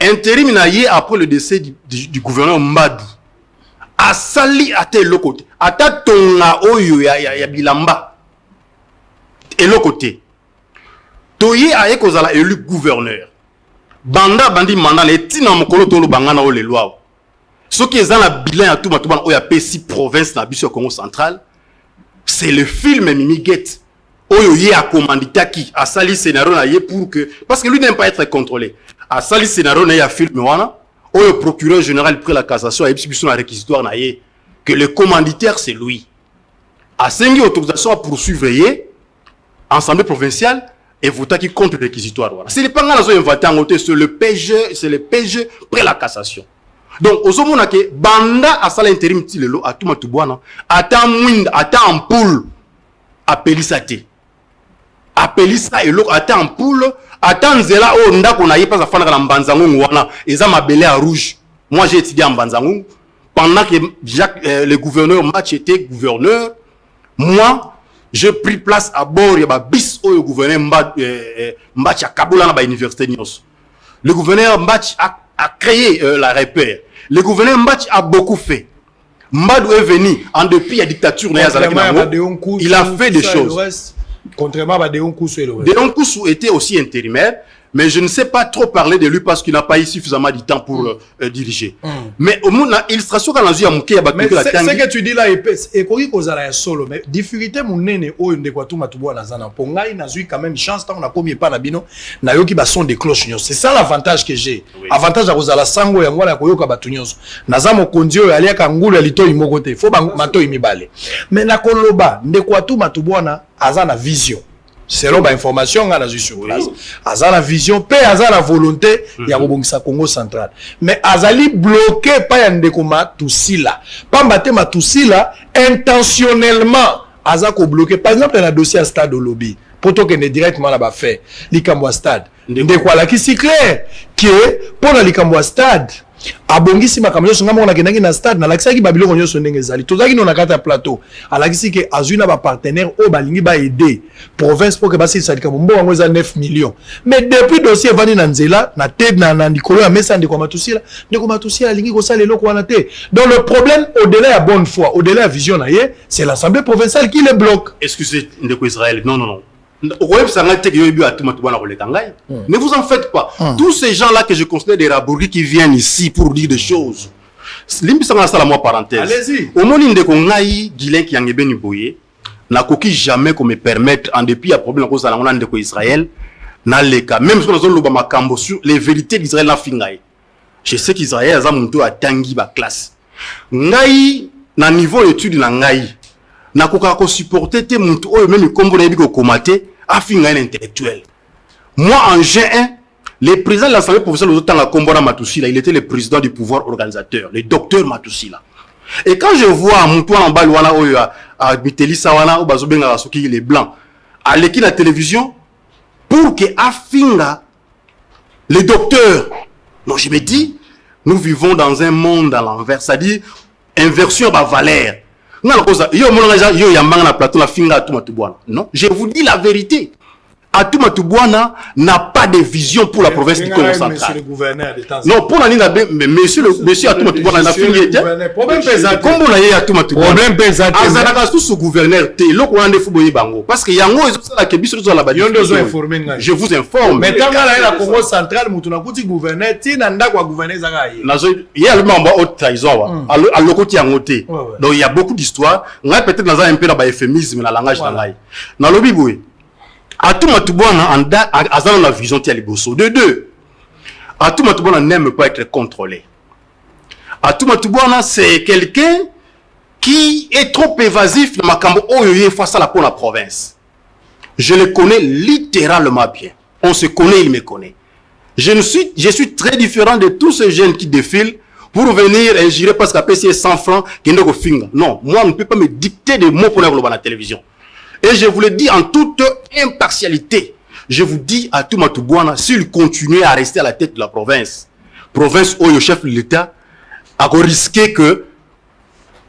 intérim na ye après le décès du gouverneur Mbadou a sali à tel côté ata tonga oyo ya bilamba et le côté toyi a ekozala élu gouverneur banda bandi mandat les tina mokolo tolo bangana o le loi ce qui est dans la bilan à tout matubana oya PC province na biso Congo central c'est le film Mimi Guette. Oyo ye a commandité qui a sali scénario na ye pour que parce que lui n'aime pas être contrôlé a sali scénario na ye a film wana oyo procureur général pris la cassation a expliqué na réquisitoire na ye que le commanditaire c'est lui a sengi autorisation à poursuivre ye assemblée provinciale et voter qui contre le réquisitoire voilà c'est les pas nga zo inventé en côté c'est le PG pris la cassation donc ozomona ke banda a sala intérim ti lelo Atou Matubwana ata mwinda ata ampoule appelissate appelisa et l'autre attend en poule attend zela o ndako na yepa za fana na mbanzangu wana eza mabele à rouge. Moi j'ai étudié en mbanzangu pendant que Jacques le gouverneur Match était gouverneur. Moi je pris place à bord ya ba bis o gouverneur Match à Kaboula na ba université nyos. Le gouverneur Match a créé la repère. Le gouverneur Match a beaucoup fait. Mbadou est venu en dépit de la dictature. Il a fait des choses. Contrairement à Déon Koussou. Déon Koussou était aussi intérimaire, mais je ne sais pas trop parler de lui parce qu'il n'a pas eu suffisamment de temps pour diriger. Mais au moins, illustration quand on a vu ce que tu dis là, et qu'on y solo, mais difficulté mon nene au une déquatou matouboua na zana. Pour nga il n'a eu quand même chance tant on a commis pas nabino na yoki ba son des cloches. C'est ça l'avantage que j'ai. Avantage à Rosala Sango ya ngwala koyoka batunyos. Nazamo kondio ya liaka ngulu ya lito imogote. Faut ba mato imibale. Mais na koloba déquatou matouboua na azana vision. selon ba information nga na sur place aza la vision pe aza la volonté ya kobongisa Congo central mais azali bloqué pa ya ndeko Matusila pamba te Matusila intentionnellement aza ko bloqué par exemple dans le dossier à stade au lobby poto que ne directement là ba fait likambo stade ndeko ala ki si clair que pour la likambo stade abongisi makambo nyonso ngamo na kendaki na stade na lakisaki babiloko nyonso ndenge ezali tozaki no na kata plateau alakisi ke azuna ba partenaire o balingi ba aider province pour que basi salika mbo wango za 9 millions mais depuis dossier vani na nzela na tête na nikolo ya mesa ndeko Matusila alingi ko sala eloko wana te donc le problème au-delà ya bonne foi au-delà ya vision na ye c'est l'assemblée provinciale qui le bloque. Excusez ndeko Israël, non. Ne vous en faites pas. Tous ces gens-là que je considère des rabourgis qui viennent ici pour dire des choses. Allez-y. Au moment où Guilain qui en est bien boyé, n'a coquille jamais qu'on me permette, en dépit à problème cause de Israël, dans les cas, même si on a l'Obama Cambo sur les vérités d'Israël na fingaï. Je sais qu'Israël a monté à Tangi ba classe. Ngai na niveau étude na ngai. Na koka ko supporter te monté o même combo na biko komaté a fingaï intellectuel. Moi en G1, le président de l'Assemblée provinciale de Kombona Matusila, il était le président du pouvoir organisateur, le docteur Matusila. Et quand je vois Moutoua en Balouana, à Biteli Sawana, ou Bazobenga Rasoki, les blancs, à l'équipe de la télévision, pour que Afinga, les docteurs, non, je me dis, nous vivons dans un monde à l'envers, c'est-à-dire, inversion de valeur. Non, je vous dis la vérité. Atouma Toubouana n'a pas de vision pour la province du Congo central. Monsieur le gouverneur de temps. Non, pour la mais monsieur Atouma Toubouana n'a fini. Problème pesant. Comme on a eu Atouma Toubouana. Problème pesant. Azanaka sous ce gouverneur, l'autre on a des footballeurs bango. Parce que Yango est sur la Kébis sur la base. Je vous informe. Mais quand on a la Congo central, Moutuna Kouti gouverneur, Tinanda quoi gouverneur Zagaï. Il y a le membre haute trahison. À l'côté Yangoté. Donc il y a beaucoup d'histoires. On a peut-être dans un peu la euphémisme, la langage d'Angaï. Dans le biboué. Atouma Toubouana a la vision de Liboso. De deux, Atouma Toubouana n'aime pas être contrôlé. Atouma Toubouana, c'est quelqu'un qui est trop évasif dans Makambo Oyoye face à la province. Je le connais littéralement bien. On se connaît, il me connaît. Je suis très différent de tous ces jeunes qui défilent pour venir ingérer parce qu'à payer 100 francs, qui ne finger. Non, moi, on ne peut pas me dicter des mots pour la télévision. Et je vous le dis en toute impartialité. Je vous dis à Atouma Toubouana, s'il continue à rester à la tête de la province où le chef de l'État a risqué que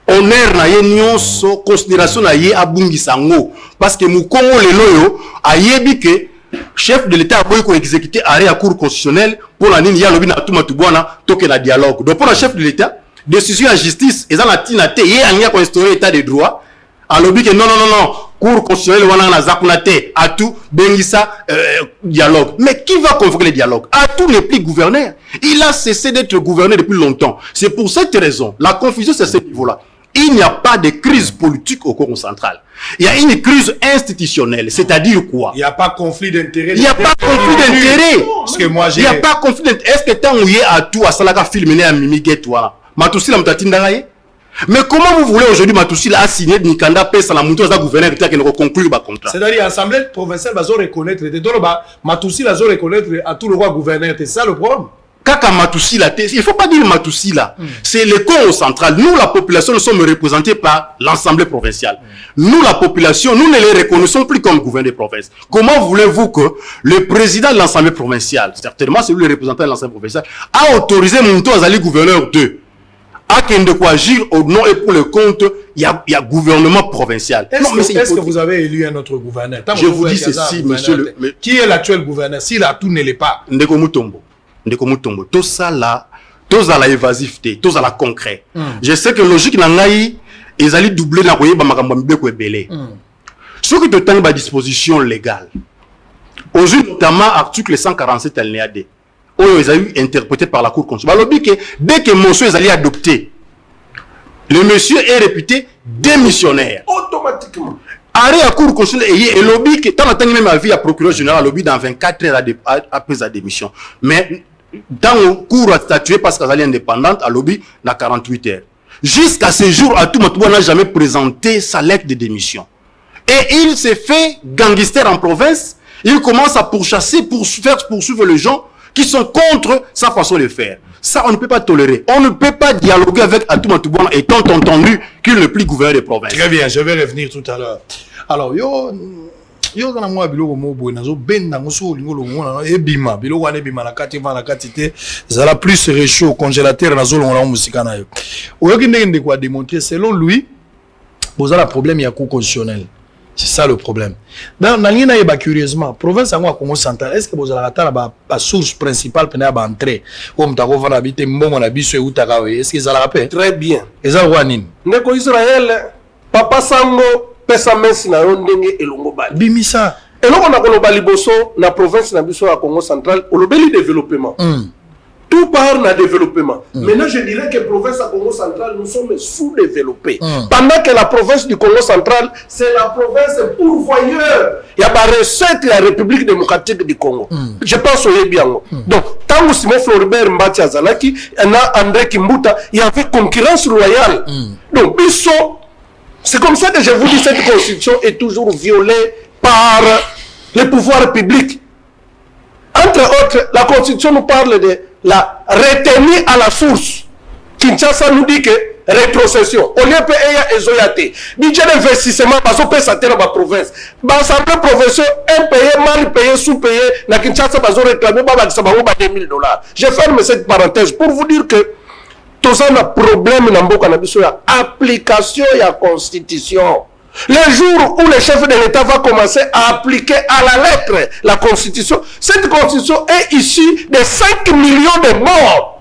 honneur na ye nyonso considération na ye abungi sango parce que Mukongo le loyo a yebi que chef de l'État a voulu exécuter arrêt à cour constitutionnel pour la nini ya lobi na Atouma Toubouana toke na dialogue. Donc pour le chef de l'État, décision à justice et dans la tinate ye anya ko instaurer état de droit. Alors que non, cour constitutionnelle wana na zakunate Atou bengisa dialogue. Mais qui va convoquer le dialogue? Atou n'est plus gouverneur. Il a cessé d'être gouverneur depuis longtemps. C'est pour cette raison, la confusion c'est à ce niveau-là. Il n'y a pas de crise politique au Congo central. Il y a une crise institutionnelle, c'est-à-dire quoi? Il n'y a pas conflit d'intérêt. Il n'y a pas conflit d'intérêt. Parce que moi j'ai. Il n'y a pas conflit d'intérêt. Est-ce que tant où il y a Atou à Salaka filmé à Mimiguet toi? Matusila mtatindaraye? Mais comment vous voulez aujourd'hui Matusila a signé Nikanda Pesa la monture de gouverneur qui a conclu le contrat? C'est-à-dire l'Assemblée provinciale va reconnaître, Matusila va reconnaître à tout le roi gouverneur. C'est ça le problème? Kaka Matusila, il ne faut pas dire Matusila. C'est le Congo central. Nous, la population, nous sommes représentés par l'Assemblée provinciale. Nous, la population, nous ne les reconnaissons plus comme gouverneur de province. Comment voulez-vous que le président de l'Assemblée provinciale, certainement c'est lui le représentant de l'Assemblée provinciale, a autorisé Mounto Azali gouverneur 2 à de quoi agir au nom et pour le compte, il y a gouvernement provincial. Est-ce que vous avez élu un autre gouverneur? Je vous dis ceci, monsieur le... Qui est l'actuel gouverneur? Si là, tout ne l'est pas. Ndeko Mutombo. Tout ça là, tout ça là évasifté, tout ça là concret. Je sais que logique n'angaï, ils allaient doubler la royaume makambo ko belé. Ce qui te tient à disposition légale. Aujourd'hui, notamment article 147 alinéa D. Ils ont eu interprété par la Cour constitutionnelle. Dès que monsieur est allé adopter, le monsieur est réputé démissionnaire. Automatiquement. Arrêt à Cour constitutionnelle et lobby que tant que même avis à procureur général lobby dans 24 heures après sa démission. Mais dans le cours à statuer parce qu'elle est indépendante à lobby dans 48 heures. Jusqu'à ce jour, Atouma Toubouana n'a jamais présenté sa lettre de démission. Et il s'est fait gangster en province. Il commence à pourchasser, poursuivre les gens qui sont contre sa façon de faire. Ça, on ne peut pas tolérer. On ne peut pas dialoguer avec Atouma Toubouana étant entendu qu'il n'est plus gouverneur de province. Très bien, je vais revenir tout à l'heure. Alors, yo dans moi biloko mo boy nazo benda ngoso lingolo ngona ebima biloko ane bima na kati va na kati te zala plus réchaud congélateur nazo ngona musika na yo. Oyoki ndenge kwa démontrer selon lui boza la problème ya cour constitutionnel. C'est ça le problème. Dans la ligne na curieusement province yango Congo central est-ce que boza la kata ba source principale pena ba entrée comme ta ko vana bité mbongo na biso e utaka we est-ce que ça la rappelle Très bien. Eza kwa nini Ndeko Israël papa sango pesa mensi na yo ndenge elongo bali bimisa elongo na koloba liboso na province na biso ya Congo central olobeli développement tout part na développement maintenant je dirais que province à Congo central nous sommes sous-développés pendant que la province du Congo central c'est la province pourvoyeur il y a des recettes de la République démocratique du Congo je pense au Yebiango donc tant que Simon Floribert Mbati Azalaki et André Kimbuta il y avait concurrence loyale donc biso. C'est comme ça que je vous dis cette constitution est toujours violée par les pouvoirs publics. Entre autres, la constitution nous parle de la retenue à la source. Kinshasa nous dit que rétrocession. Au lieu de payer Ezoyate, budget d'investissement, parce qu'on peut s'atteindre dans la province. L'Assemblée provinciale, impayé, mal payé, sous-payé, na Kinshasa, ils ont réclamé 2 000 $. Je ferme cette parenthèse pour vous dire que tout ça a un problème dans l'application de la constitution. Le jour où le chef de l'État va commencer à appliquer à la lettre la constitution, cette constitution est issue de 5 millions de morts.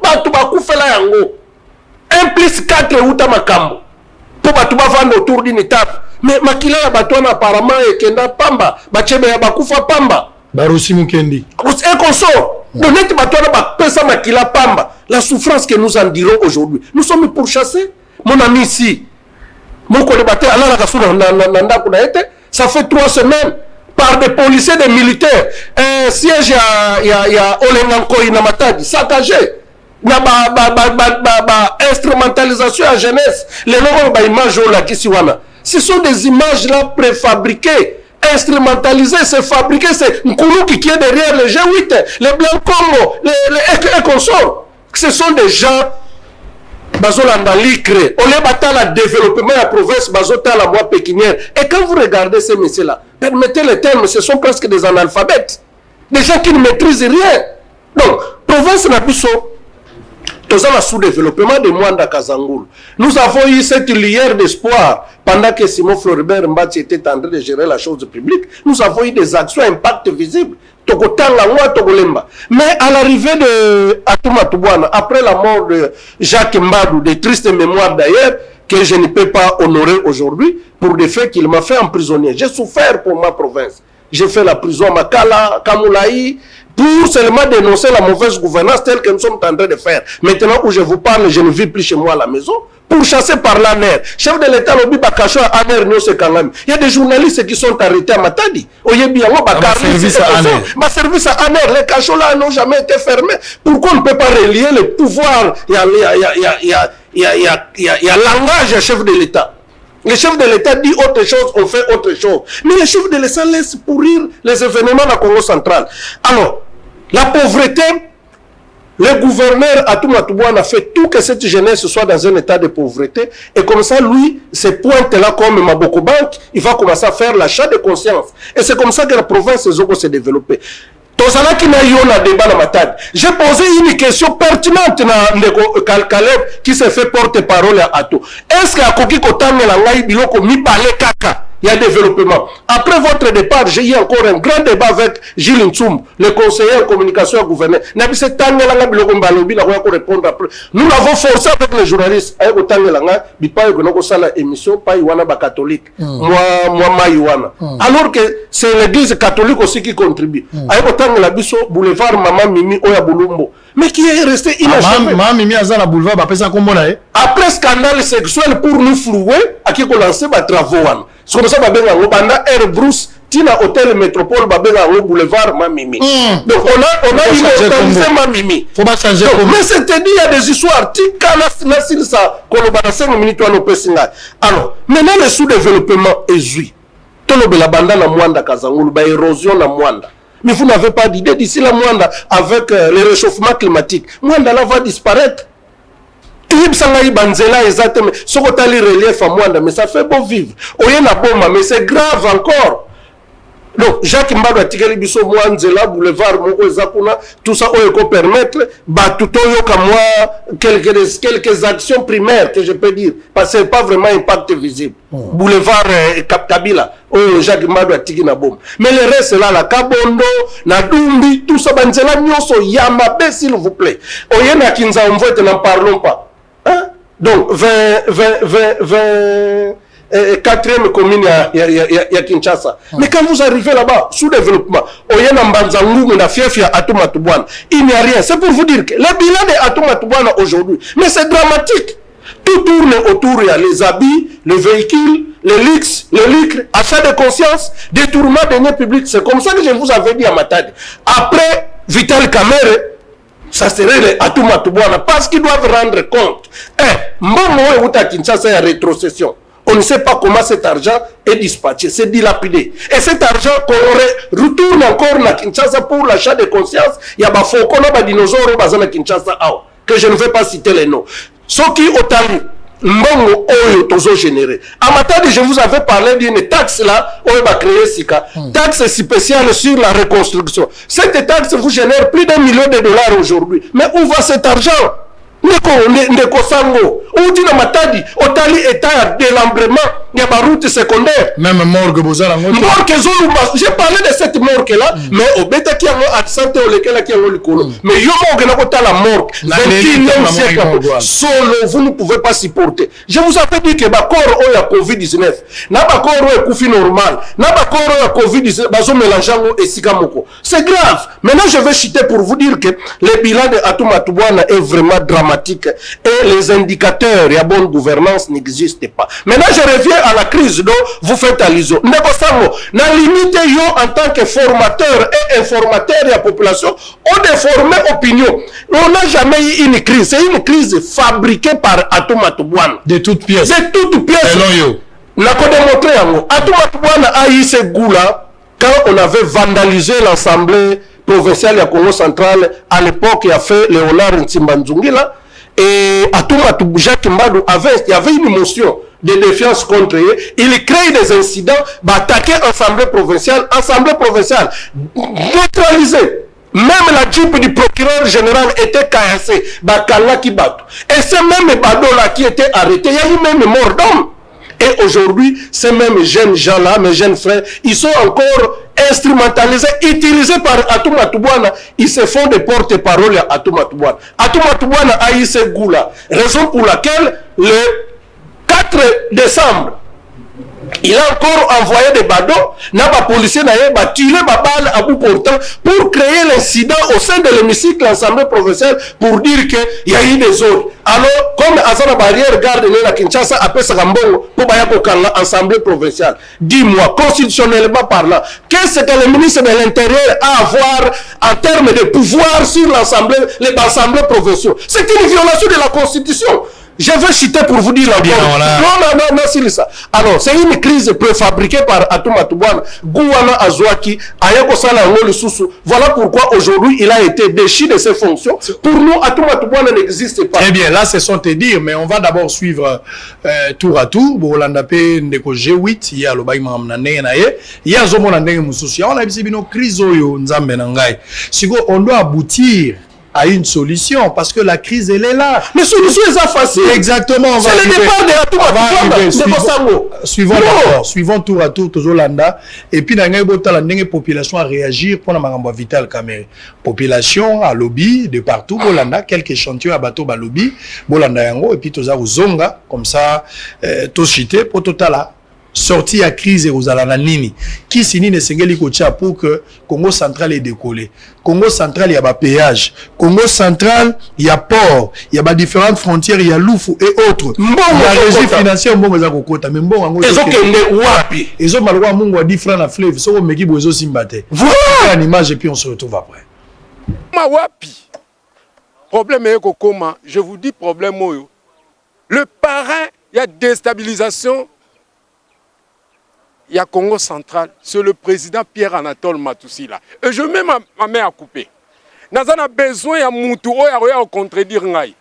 Un plus 4 outa makambo. Pour batouba vendre autour d'une table. Mais makila ya batouana apparemment et kenda pamba. Bachebe ya bakufa pamba. Barosi Mukendi. Et consort. Donc, la souffrance que nous en dirons aujourd'hui, nous sommes pourchassés. Mon ami ici, ça fait 3 semaines par des policiers, des militaires. Un siège à Olenganko Inamatadi, saccagé. Instrumentalisation à la jeunesse. Les images ce sont des images là préfabriquées. Instrumentaliser, c'est fabriquer, c'est Nkulu qui est derrière les G8, les Blancs Congo, les consorts. Ce sont des gens Bazolanda créé. On les battant le développement de la province, Bazota la moi pékinière. Et quand vous regardez ces messieurs-là, permettez les termes, ce sont presque des analphabètes. Des gens qui ne maîtrisent rien. Donc, province Nabiso, dans le sous-développement de Mwanda Kazangoul, nous avons eu cette lueur d'espoir pendant que Simon Floribert Mbati était en train de gérer la chose publique. Nous avons eu des actions à impact visible. Mais à l'arrivée de Atouma Toubouana, après la mort de Jacques Mbadou, de tristes mémoires d'ailleurs, que je ne peux pas honorer aujourd'hui, pour des faits qu'il m'a fait emprisonner. J'ai souffert pour ma province. J'ai fait la prison à Makala, Kamoulaï, pour seulement dénoncer la mauvaise gouvernance telle que nous sommes en train de faire. Maintenant où je vous parle, je ne vis plus chez moi à la maison, pour chasser par l'ANER. Chef de l'État, il y a des journalistes qui sont arrêtés à Matadi. Ma service à ANER, les cachots là n'ont jamais été fermés. Pourquoi on ne peut pas relier le pouvoir? Il y a langage à chef de l'État. Le chef de l'État dit autre chose, on fait autre chose. Mais le chef de l'État laisse pourrir les événements dans le Congo central. Alors, la pauvreté, le gouverneur Atouma Toubouana a fait tout que cette jeunesse soit dans un état de pauvreté. Et comme ça, lui, se pointe là comme Maboko Bank, il va commencer à faire l'achat de conscience. Et c'est comme ça que la province s'est développée. J'ai posé une question pertinente à Ndeko Kaleb qui s'est fait porte-parole à Ato. Est-ce qu'à Koki Kotane Langai Biloko Mibale Kaka il y a développement? Après votre départ, j'ai eu encore un grand débat avec Gilles Ntsum, le conseiller en communication au gouverneur. Nous l'avons forcé avec les journalistes. Émission, pas Iwana catholique. Alors que c'est l'église catholique aussi qui contribue. Boulevard Maman Mimi Oya Boulumbo. Mais qui est resté inachevé. Maman Mimi Azana Boulevard, après scandale sexuel pour nous flouer, à qui on lance des travaux. C'est comme ça que nous avons Air Bruce, Tina Hôtel Métropole, Boulevard Mamimi. Donc on a immortalisé Mamimi. Faut pas changer. Mais c'était dit, il y a des histoires. Tika Nassil ça, qu'on a 5 minutes à nos personnages. Alors, maintenant le sous-développement est joué. tolobela banda na Mwanda Kazangulu ba érosion na Mwanda. Mais vous n'avez pas d'idée d'ici la Mwanda avec le réchauffement climatique. Mwanda là va disparaître. Sangaï Banzela exactement. Ce qu'on a relief à Mwanda, mais ça fait beau vivre. Oyena Boma, mais c'est grave encore. Donc, Jacques Mbado a tiré biso Mwanzela, boulevard Moko Zakuna, tout ça, on peut permettre, tout comme moi, quelques actions primaires que je peux dire, parce que ce n'est pas vraiment impact visible. Boulevard Kabila, Jacques Mbado a tiré na bombe. Mais le reste là, la Kabondo, na Dumbi, tout ça, Banzela, Nyoso, Yamabe, s'il vous plaît. Oyena Kinza, on voit, n'en parlons pas. Hein? Donc, 4e commune ya Kinshasa. Mais quand vous arrivez là-bas, sous-développement, Oyena Mbanzangu, na fief ya Atuma Tubwana, il n'y a rien. C'est pour vous dire que le bilan de Atuma Tubwana aujourd'hui, mais c'est dramatique. Tout tourne autour, il y a les habits, les véhicules, les luxes, les lucres, achat de conscience, détournement de deniers publics. C'est comme ça que je vous avais dit à Matadi. Après Vital Kamerhe, ça serait les Atuma Tubwana parce qu'ils doivent rendre compte. Mbongo est à Kinshasa, il y a rétrocession. On ne sait pas comment cet argent est dispatché, c'est dilapidé. Et cet argent qu'on retourne encore à Kinshasa pour l'achat de conscience, il y a des faucons, des dinosaures à Kinshasa, que je ne vais pas citer les noms. Ce qui ont talent, Mbongo Oyo Tozo généré. À Matadi, je vous avais parlé d'une taxe là, on va créer Sika. Taxe spéciale sur la reconstruction. Cette taxe vous génère plus d'$1 million aujourd'hui. Mais où va cet argent? Ndeko Sango, ou dit dans Matadi, au tali état de délambrement, il y a ma route secondaire. Même morgue, j'ai parlé de cette morgue là, mais au bêta qui a un santé au lequel qui a un licolo. Mais yo morgue n'a pas la morgue. 21e siècle. Solo, vous ne pouvez pas supporter. Je vous avais dit que Bakor a Covid-19. N'a Bakor a Koufi normal. N'a Bakor a Covid-19. Bazo mélangeant et Sigamoko. C'est grave. Maintenant, je vais chuter pour vous dire que le bilan de Atuma Tubwana est vraiment dramatique et les indicateurs et la bonne gouvernance n'existent pas. Maintenant, je reviens à la crise dont vous faites allusion. Na limite yo en tant que formateur et informateur de la population, on déforme opinion. On n'a jamais eu une crise. C'est une crise fabriquée par Atuma Tubwana. De toutes pièces. De toutes pièces. Selon yo. N'a pas démontré Atuma Tubwana a eu ce goût-là quand on avait vandalisé l'Assemblée provinciale du Congo central. À l'époque, il y a fait Léonard Nsimbanzungila. Et Atuma Jacques Mbado il y avait une motion de défiance contre eux. Il crée des incidents, attaquer l'Assemblée provinciale, neutralisée. Même la jeep du procureur général était cassée. Et c'est même Bado-là qui était arrêté. Il y a eu même mort d'homme. Et aujourd'hui, ces mêmes jeunes gens-là, mes jeunes frères, ils sont encore instrumentalisés, utilisés par Atuma Tubwana. Ils se font des porte-parole à Atuma Tubwana. Atuma Tubwana a eu ce goût-là. Raison pour laquelle le 4 décembre, il a encore envoyé des badauds, n'a pas policier, n'a pas tiré ma balle à bout portant pour créer l'incident au sein de l'hémicycle de l'Assemblée provinciale pour dire qu'il y a eu des ordres. Alors, comme Azana Barrière garde la Kinshasa après Sagambongo pour l'Assemblée provinciale, dis-moi, constitutionnellement parlant, qu'est-ce que le ministre de l'Intérieur a à voir en termes de pouvoir sur l'Assemblée provinciale? C'est une violation de la Constitution. Je vais citer pour vous dire la bonne. Non, c'est ça. Alors, c'est une crise préfabriquée par Atuma Tubwana. Gouwana Azwaki, Ayako Sala Ngolu. Voilà pourquoi aujourd'hui il a été déchu de ses fonctions. Pour nous, Atuma Tubwana n'existe pas. Eh bien, là, c'est sans te dire, mais on va d'abord suivre tour à tour. Bolandapé Ndeko G8, il y a le bail Mamnane, il y a Zomo Nandeng Moussousi. On a dit que crise Nzambe Nangai. Si on doit aboutir à une solution, parce que la crise, elle est là. Mais solution est facile. Exactement. C'est le départ de Atuma. Suivons tour à tour, toujours Landa. Et puis, dans la population à réagir pour la Maramba Vital Kamerhe. Population à lobby de partout, Bolanda, quelques échantillons à bateau à lobby, Bolanda Yango, et puis Toza Zonga, comme ça, Toshite, pour Totala. Sorti à crise et aux alananini qui signe ne sengeli kocha pour que Congo central est décollé. Congo central il y a péage, Congo central il y a port, il y a différentes frontières, il y a Lufu et autres. Il y a régie financière mbongo za kokota mais mbongo ngo ezokende wapi ezo malwa mungu a 10 francs na fleuve so meki bozo simbate. Voilà une image et puis on se retrouve après. Ma wapi problème est kokoma, je vous dis problème oyo. Le parrain, il y a déstabilisation il y a Congo central, c'est le président Pierre-Anatole Matousila. Et je mets ma main à couper. Nous avons besoin de Moutou à contredire Ngaï.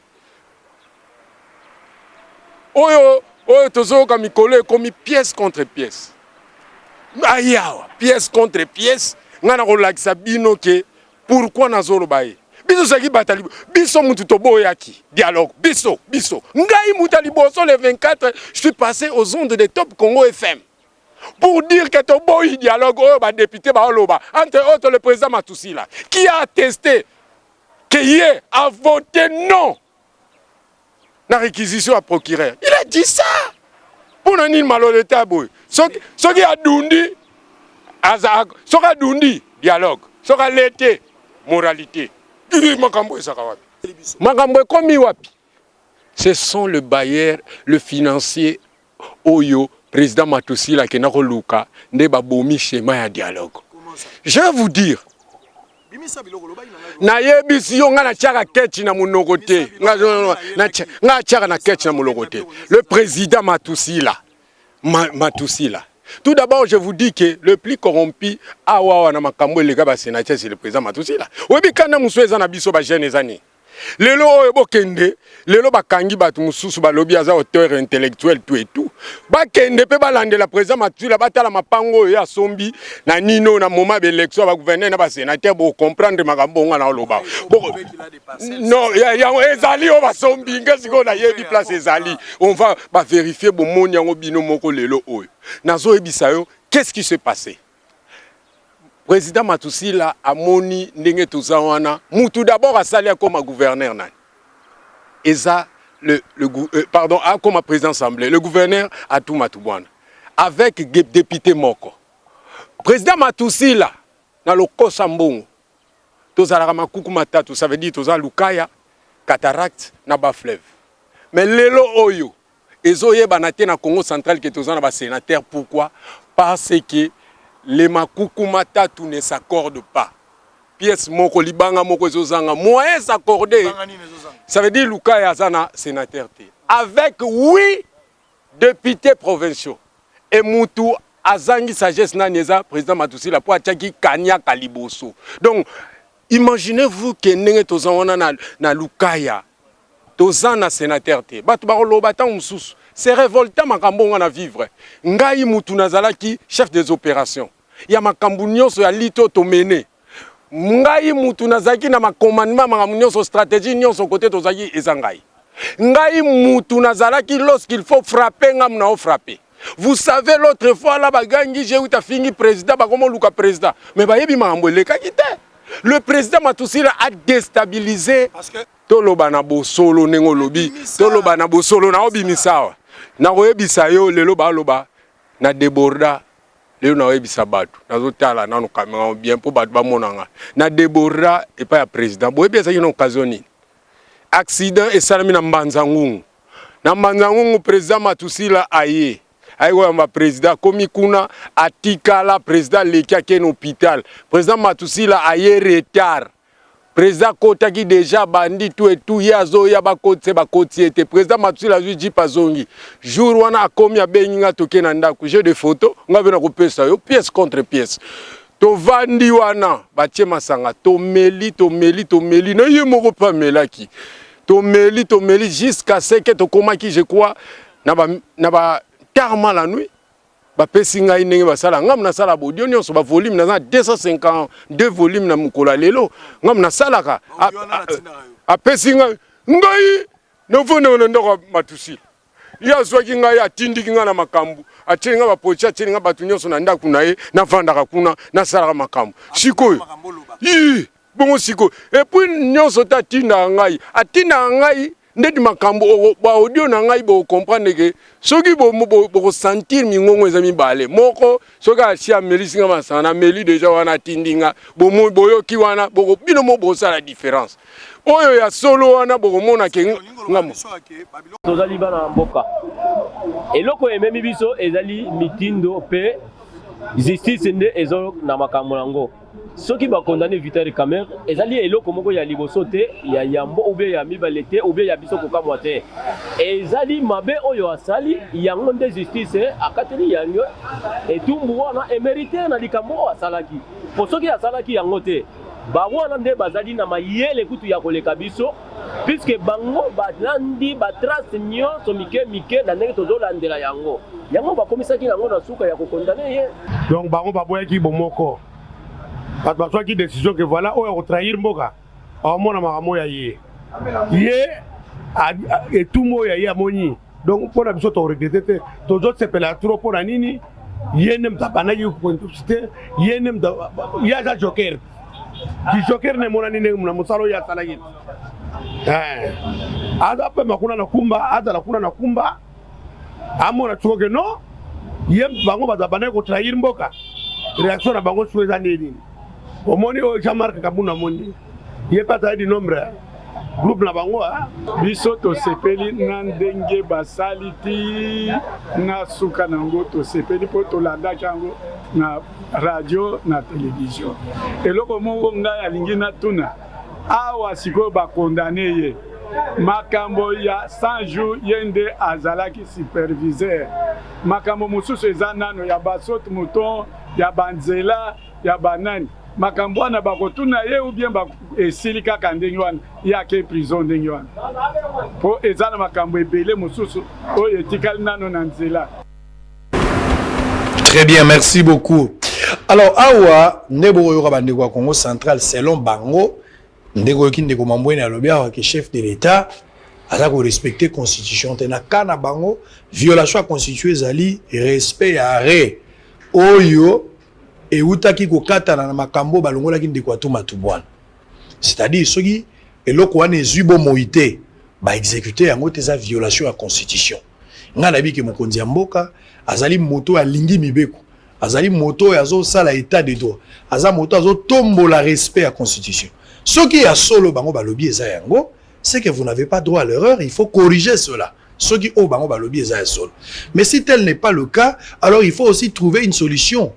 Tozo comme comme pièce contre pièce. Pièce contre pièce. Nous avons bino que pourquoi nous avons baye. Biso saki batali. Biso Moutou tobo yaki. Dialogue. Biso. Ngaï Moutalibo sur les 24, je suis passé aux ondes de Top Congo FM. Pour dire que ton bon dialogue député entre autres le président Matousila qui a attesté qu'il a voté non la réquisition à procureur. Il a dit ça. Pour nous dire malhonnêteté ce qui a dundi dialogue, ce qui a l'été moralité. Ce sont le bailleur, le financier Oyo président Matousila qui n'a pas luka ne ba bomi schéma ya dialogue. Je vais vous dire. Na yebisi yo ngana tiaka ketchi na munokote. Nga tiaka na ketchi na munokote. Le président Matousila. Matousila. Tout d'abord, je vous dis que le plus corrompu awa na makambo les gars ba sénateur c'est le président Matousila. Webi kana musweza na biso ba jeunes années. Lelo oyo kende, lelo bakangi batu mususu balobi aza auteur intellectuel tout et tout. Bakende pe balande la président Matousila batala mapango ya sombi na nino na moment d'élection ba gouverneur na ba sénateur bo comprendre makambo nga na loba. Non, ya ezali o ba sombi ngasi ko na yebi place ezali. On va vérifier bo moni yango bino moko lelo oyo. Nazo ebisa yo, qu'est-ce qui s'est passé? Président Matousila a moni ndenge tozawana mutu d'abord a sali comme gouverneur nan. Eza pardon comme président assemblée le gouverneur a tout Matubwana avec député moko. Président Matousila na lokosa mbongo tozala makuku matatu ça veut dire toza lukaya cataracte na ba fleuve. Mais lelo oyo ezoyeba na te na Congo central que tozana ba sénateur pourquoi? Parce que les makuku matatu ne s'accordent pas. Pièce moko libanga moko ezozanga moyen s'accorder. Ça veut dire Luka Yazana sénateur T. Avec 8 députés provinciaux. Et Moutou Azangi sagesse naneza président Matousila pour ataki Kanya Kaliboso. Donc imaginez-vous que ndenge tozana na Lukaya tozana sénateur T. Batu barolo batan mususu. C'est révoltant makambo ngana vivre. Ngai Moutou nazalaki chef des opérations. Ya makambo nyonso ya lito to mené. Ngai Moutou nazaki na commandement makambo nyonso stratégie nyonso côté tozaki ezangai. Ngai Moutou nazalaki lorsqu'il faut frapper ngam na frapper. Vous savez l'autre fois là bagangi j'ai eu ta fini président ba komo luka président. Mais ba yebi makambo leka kité. Le président Matousila a déstabilisé parce que toloba na bosolo nengo lobi, toloba na bosolo na obimisawa. Na oyebisa yo lelo ba loba na déborda lelo na oyebisa batu nazotala nanu caméra bien pour batu ba monanga na déborda et pas ya président boyebisa une occasion ni accident et salami na Mbanzangungu président Matousila aye ayo ma président komi kuna atikala président lekia ken hôpital président Matousila aye retard. Président Kotaki déjà bandit tout et tout yazo ya ba koti était président Matousila dit pazongi jour wana akomi ya benga toke na ndako j'ai des photos nga bena ko pesa yo pièce contre pièce to vandi wana batie masanga to meli na yemo ko pamelaki to meli jusqu'à ce que to komaki je crois na ba karma la nuit ba pesinga inenge basala ngam na sala bodio nyonso ba volume na 252 volume na mukola lelo ngam na sala ka a pesinga ngai no vona na ndoko Matousila ya zwaki ngai atindiki nga na makambu atenga ba pocha atenga batu nyonso na ndaku na ye na vandaka kuna na sala makambu sikoyo bongo sikoyo et puis nyonso ta tinda ngai ndeti makambo ba audio na ngai bo comprendre que soki bo sentir mingongo ezami bale moko soka si amelisinga masana meli déjà wana tindinga bo boyoki wana bo bino mo bo ça la différence oyo ya solo wana bo mona ke ngamo tozali bana mboka eloko ememi biso ezali mitindo pe justice nde ezo na makambo nango ceux qui va condamner Vital Kamer ezali eloko moko ya liboso te ya yambo ou bien ya mibale te ou bien ya biso kokamwa te ezali mabe oyo asali yango nde justice akateli yango etumbu wana émérité na likambo asalaki po soki asalaki yango te bawana nde bazali na mayele kutu ya koleka biso puisque bango balandi batrace nyonso mike na ndenge tozolandela yango bakomisaki yango na suka ya kokondane ye donc bango baboyaki bomoko bato bazwaki décision que voilà oyo akotrahir mboka aomona makambo ya ye etumu oyo ya ye amoni donc mpo na biso toregrete te tozosepela tro mpo na nini ye nde moto abandaki kointoxite ye nde moto ye aza joker joker ne emonani ndenge na mosala oyo asalaki aza pema kuna na kumba azala kuna na kumba amona tiko ke non ye bango bato abandaki kotrahir mboka réaction na bango so eza nde nini omoni oyo Jean-Marc Kabunda amoni ye pe azali di nombre groupe na bango biso tosepeli na ndenge basali ti na suka nango tosepeli mpo tolandaki yango na radio na télévision eloko moko ngai alingi natuna awa sikoyo bakondane ye makambo ya 100 jours ye nde azalaki superviseur makambo mosusu eza nano ya basote mouton ya banzela ya banani makambo wana bakotuna ye ou bien esili kaka ndenge wana ye ake prison ndenge wana po eza na makambo ebele mosusu oyo etikali nano na nzela. Très bien, merci beaucoup. Alors awa ndeko oyo bandeko ya Congo central selon bango ndeko ki ndeko mambweni alobi awa ke chef de l'état aza ko respecter constitution te na kana bango violation ya constitution ezali respect ya arrêt oyo et utaki kokatana na makambo balongolaki ndeko atuma tubwana c'est-à-dire soki eloko wana ezubo moite ba exécuter yango teza violation ya constitution nga na biki mokonzi ya mboka azali moto alingi mibeko azali moto yazo sala état de droit aza moto azo tombola respect ya constitution soki ya solo bango balobi eza yango c'est que vous n'avez pas droit à l'erreur il faut corriger cela soki o bango balobi eza ya solo mais si tel n'est pas le cas alors il faut aussi trouver une solution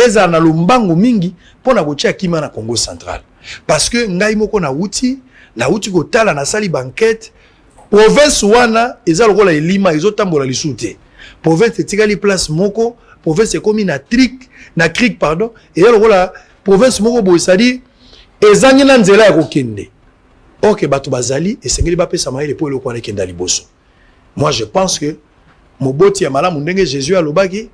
eza na lumbango mingi pona kotia kima na Congo central parce que ngai moko na uti ko tala na sali banquette province wana eza lokola elima ezotambola lisute province etikali place moko province ekomi na cric pardon et lokola province moko boye sadi ezangi na nzela ya kokende ok bato bazali esengeli bapesa mayele po eloko wana kenda liboso moi je pense que moboti ya malamu ndenge Jésus alobaki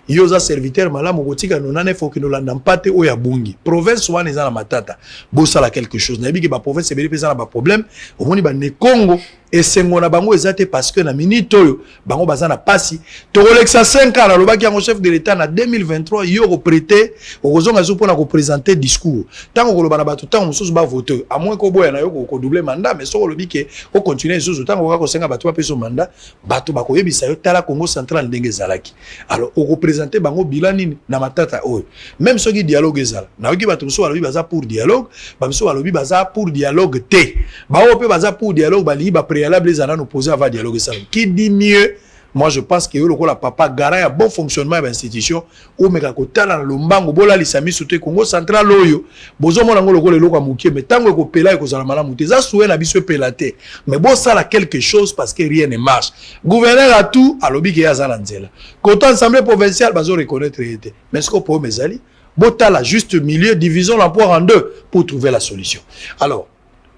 yoza serviteur malamu kotika nonane faut que nolanda mpate oya bungi province wana eza na matata bosala quelque chose na biki ba province ebeli pesa na ba problème omoni ba ne Congo esengo na bango ezate parce que na minute oyo bango bazana pasi to Rolexa 5 ans lobaki yango chef de l'état na 2023 yo ko prêter okozonga zo pona ko présenter discours tango koloba na bato tango mususu ba voter à moins ko boya na yo ko doubler mandat mais soko lobiki ko continuer zo tango ko senga bato ba peso mandat bato ba ko yebisa yo tala Congo central ndenge zalaki alors o présenter bango bilani na matata oyo même soki dialogue ezala na oki bato mususu balobi baza pour dialogue ba mususu balobi baza pour dialogue te ba ope baza pour dialogue bali ba préalable ezala no poser avant dialogue ça qui dit mieux moi je pense que le la papa gara ya bon fonctionnement de l'institution ou meka kotala na lombango bola lisami sote Congo central oyo bozo mona ngolo ko lelo kwa mukie mais tango ko pela ko zala malamu te za soué na biso pelate mais bon ça la quelque chose parce que rien ne marche gouverneur a tout alobi ke yazala nzela côté assemblée provinciale bazo reconnaître été mais ce qu'on peut mezali botala juste milieu divisons l'emploi en deux pour trouver la solution alors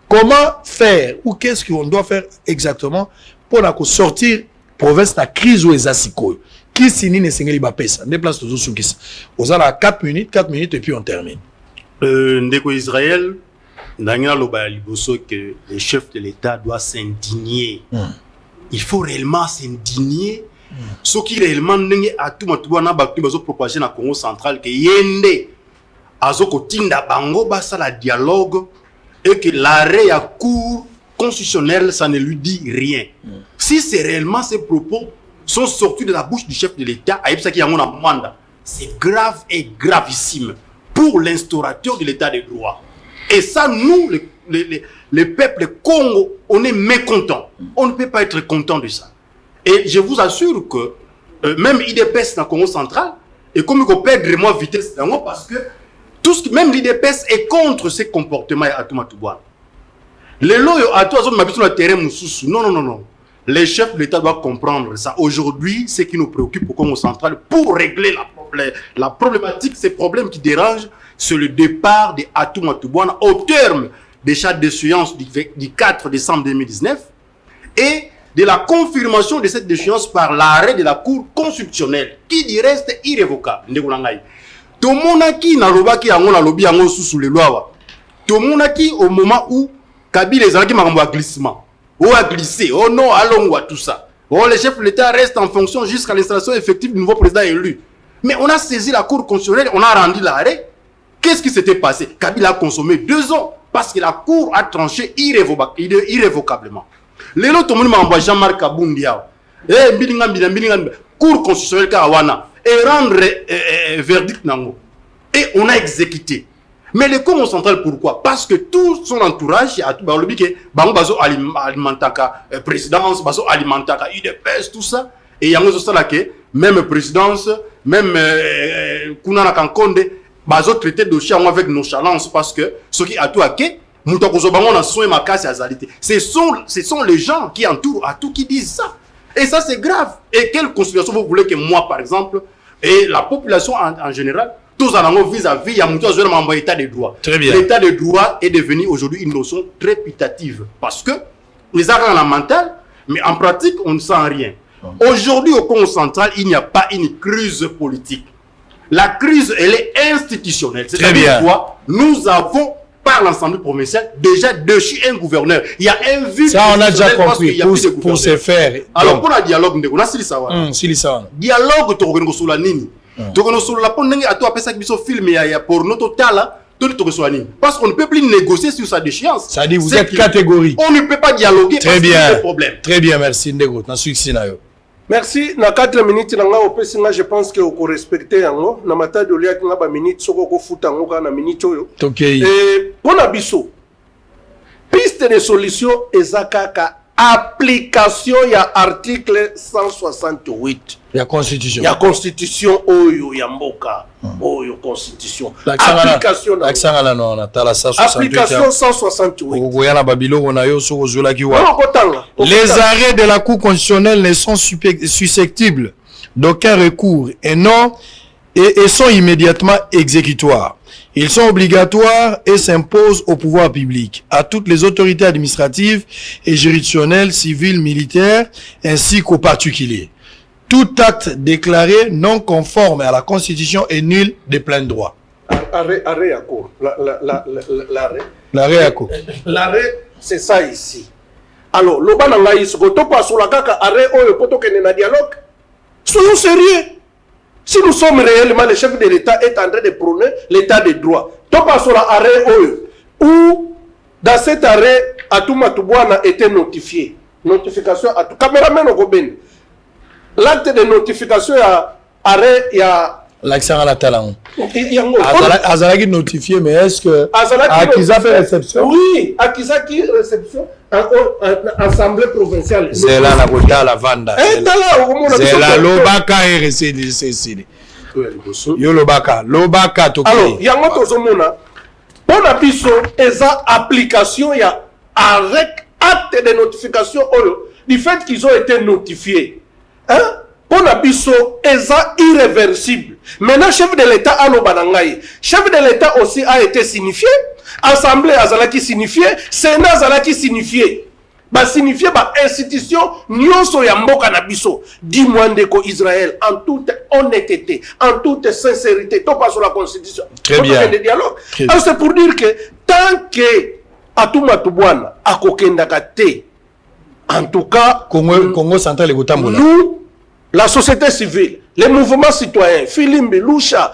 comment faire ou qu'est-ce qu'on doit faire exactement pour na ko sortir province na crise ou ezasiko qui sini ne sengeli ba pesa des places toujours sous kisa ozala 4 minutes et puis on termine ndeko Israël ndangina loba liboso que le chef de l'état doit s'indigner il faut réellement s'indigner ce qui réellement ndenge atuma tubana ba bazo propager na Congo central que yende azoko tinda bango basa la dialogue et que l'arrêt à cour constitutionnel, ça ne lui dit rien. Si c'est réellement ces propos sont sortis de la bouche du chef de l'État, c'est grave et gravissime pour l'instaurateur de l'État de droit. Et ça, nous, les peuples Congo, on est mécontents. On ne peut pas être content de ça. Et je vous assure que même IDPS dans le Congo central, et comme il peut perdre moins vitesse, parce que même l'IDPS est contre ces comportements à Atoumatoubouane. Les loyaux à toi, terrain non. Les chefs de l'État doivent comprendre ça. Aujourd'hui, ce qui nous préoccupe au Congo central, pour régler la problématique, ces problèmes qui dérangent, c'est le départ de Atoumatoubouane au terme des chartes d'échéance du 4 décembre 2019 et de la confirmation de cette déchéance par l'arrêt de la Cour constitutionnelle, qui dit reste irrévocable. Tout le monde qui n'a pas lobby sous les lois. Tout le monde qui, au moment où Kabila les gens m'a glissement, ou a glissé, oh non, allons voir tout ça. Oh, les chefs de l'État restent en fonction jusqu'à l'installation effective du nouveau président élu. Mais on a saisi la Cour constitutionnelle, on a rendu l'arrêt. Qu'est-ce qui s'était passé? Kabila a consommé 2 ans parce que la Cour a tranché irrévocablement. Les autres, tout le monde Jean-Marc Kabundia, Cour constitutionnelle Kawana, et rendre verdict nango. Et on a exécuté. Mais le Congo central, pourquoi? Parce que tout son entourage, il y a tout le que Bango alimentaka présidence, Baso alimentaka UDPS, tout ça. Et il y a un que même présidence, même Kunana Kankonde, Baso traité de dossier avec nonchalance parce que ce qui a tout hacké, ce sont les gens qui entourent à tout qui disent ça. Et ça, c'est grave. Et quelle considération vous voulez que moi, par exemple, et la population en général, tous en avons vis-à-vis, il y a un état de droit. Très bien. L'état de droit est devenu aujourd'hui une notion très putative. Parce que les arts en mental, mais en pratique, on ne sent rien. Aujourd'hui, au Congo central, il n'y a pas une crise politique. La crise, elle est institutionnelle. C'est-à-dire quoi? Nous avons, par l'Assemblée provinciale, déjà déchu un gouverneur. Il y a un vide. Ça, on a déjà compris. Pour se faire. Alors, pour le dialogue, on a dialogue, tu regardes sur la ligne. Tu regardes sur la ligne, tu as fait ça film, il y a pour notre total. Parce qu'on ne peut plus négocier sur sa déchéance. Ça dit, vous êtes catégorique. On ne peut pas dialoguer parce qu'il y a des problèmes. Très bien, merci. Merci. Na 4 minutes na nga opesinga, je pense que vous respectez yango. Na mata de lia kinga ba minute soko ko futa ngo na minute oyo. OK. Et pour na biso. Piste de solution ezakaka application ya article 168 ya constitution. Ya constitution oyo ya mboka. Oyo constitution. Application na tala 168. Application 168. Ogoyana babilo na yo soko zola ki wa. Les arrêts de la Cour constitutionnelle ne sont susceptibles d'aucun recours et sont immédiatement exécutoires. Ils sont obligatoires et s'imposent au pouvoir public, à toutes les autorités administratives et juridictionnelles, civiles, militaires, ainsi qu'aux particuliers. Tout acte déclaré non conforme à la Constitution est nul de plein droit. Arrêt à court. L'arrêt à court. L'arrêt, c'est ça ici. Alors, le bananga ici, quand on passe sur la caca, arrêt, on peut tenir dialogue. Soyons sérieux. Si nous sommes réellement, le chef de l'État est en train de prôner l'état de droit. On passe sur l'arrêt, où dans cet arrêt, Atoumatoubouane a été notifié. Notification à tout. Caméraman au Goben. L'acte de notification à arrêt, il y a. L'accent à la talent. Azalaki notifié, mais est-ce que Akiza fait réception? Oui, Akiza qui réception en assemblée provinciale. C'est là la Gota, la Vanda. C'est la Lobaka et RCD. Yo Lobaka. Lobaka to. Alors, il y a un autre zomona. Pour la biso, esa application, il y a acte de notification du fait qu'ils ont été notifiés. Hein? Pour la biso, esa irréversible. Maintenant, chef de l'État a l'obanangaï. Chef de l'État aussi a été signifié. Assemblée azalaki signifié. Sénat azalaki signifié. Ba signifié ba institution nyonso ya mboka na biso. Dis-moi ndeko Israël en toute honnêteté, en toute sincérité, to pas sur la constitution. Très bien. Dialogue. Alors c'est pour dire que tant que Atoumatoubouane akokendaka te, en tout cas Congo central et Gotambola. Nous, la société civile, les mouvements citoyens, Filimbi, Lusha,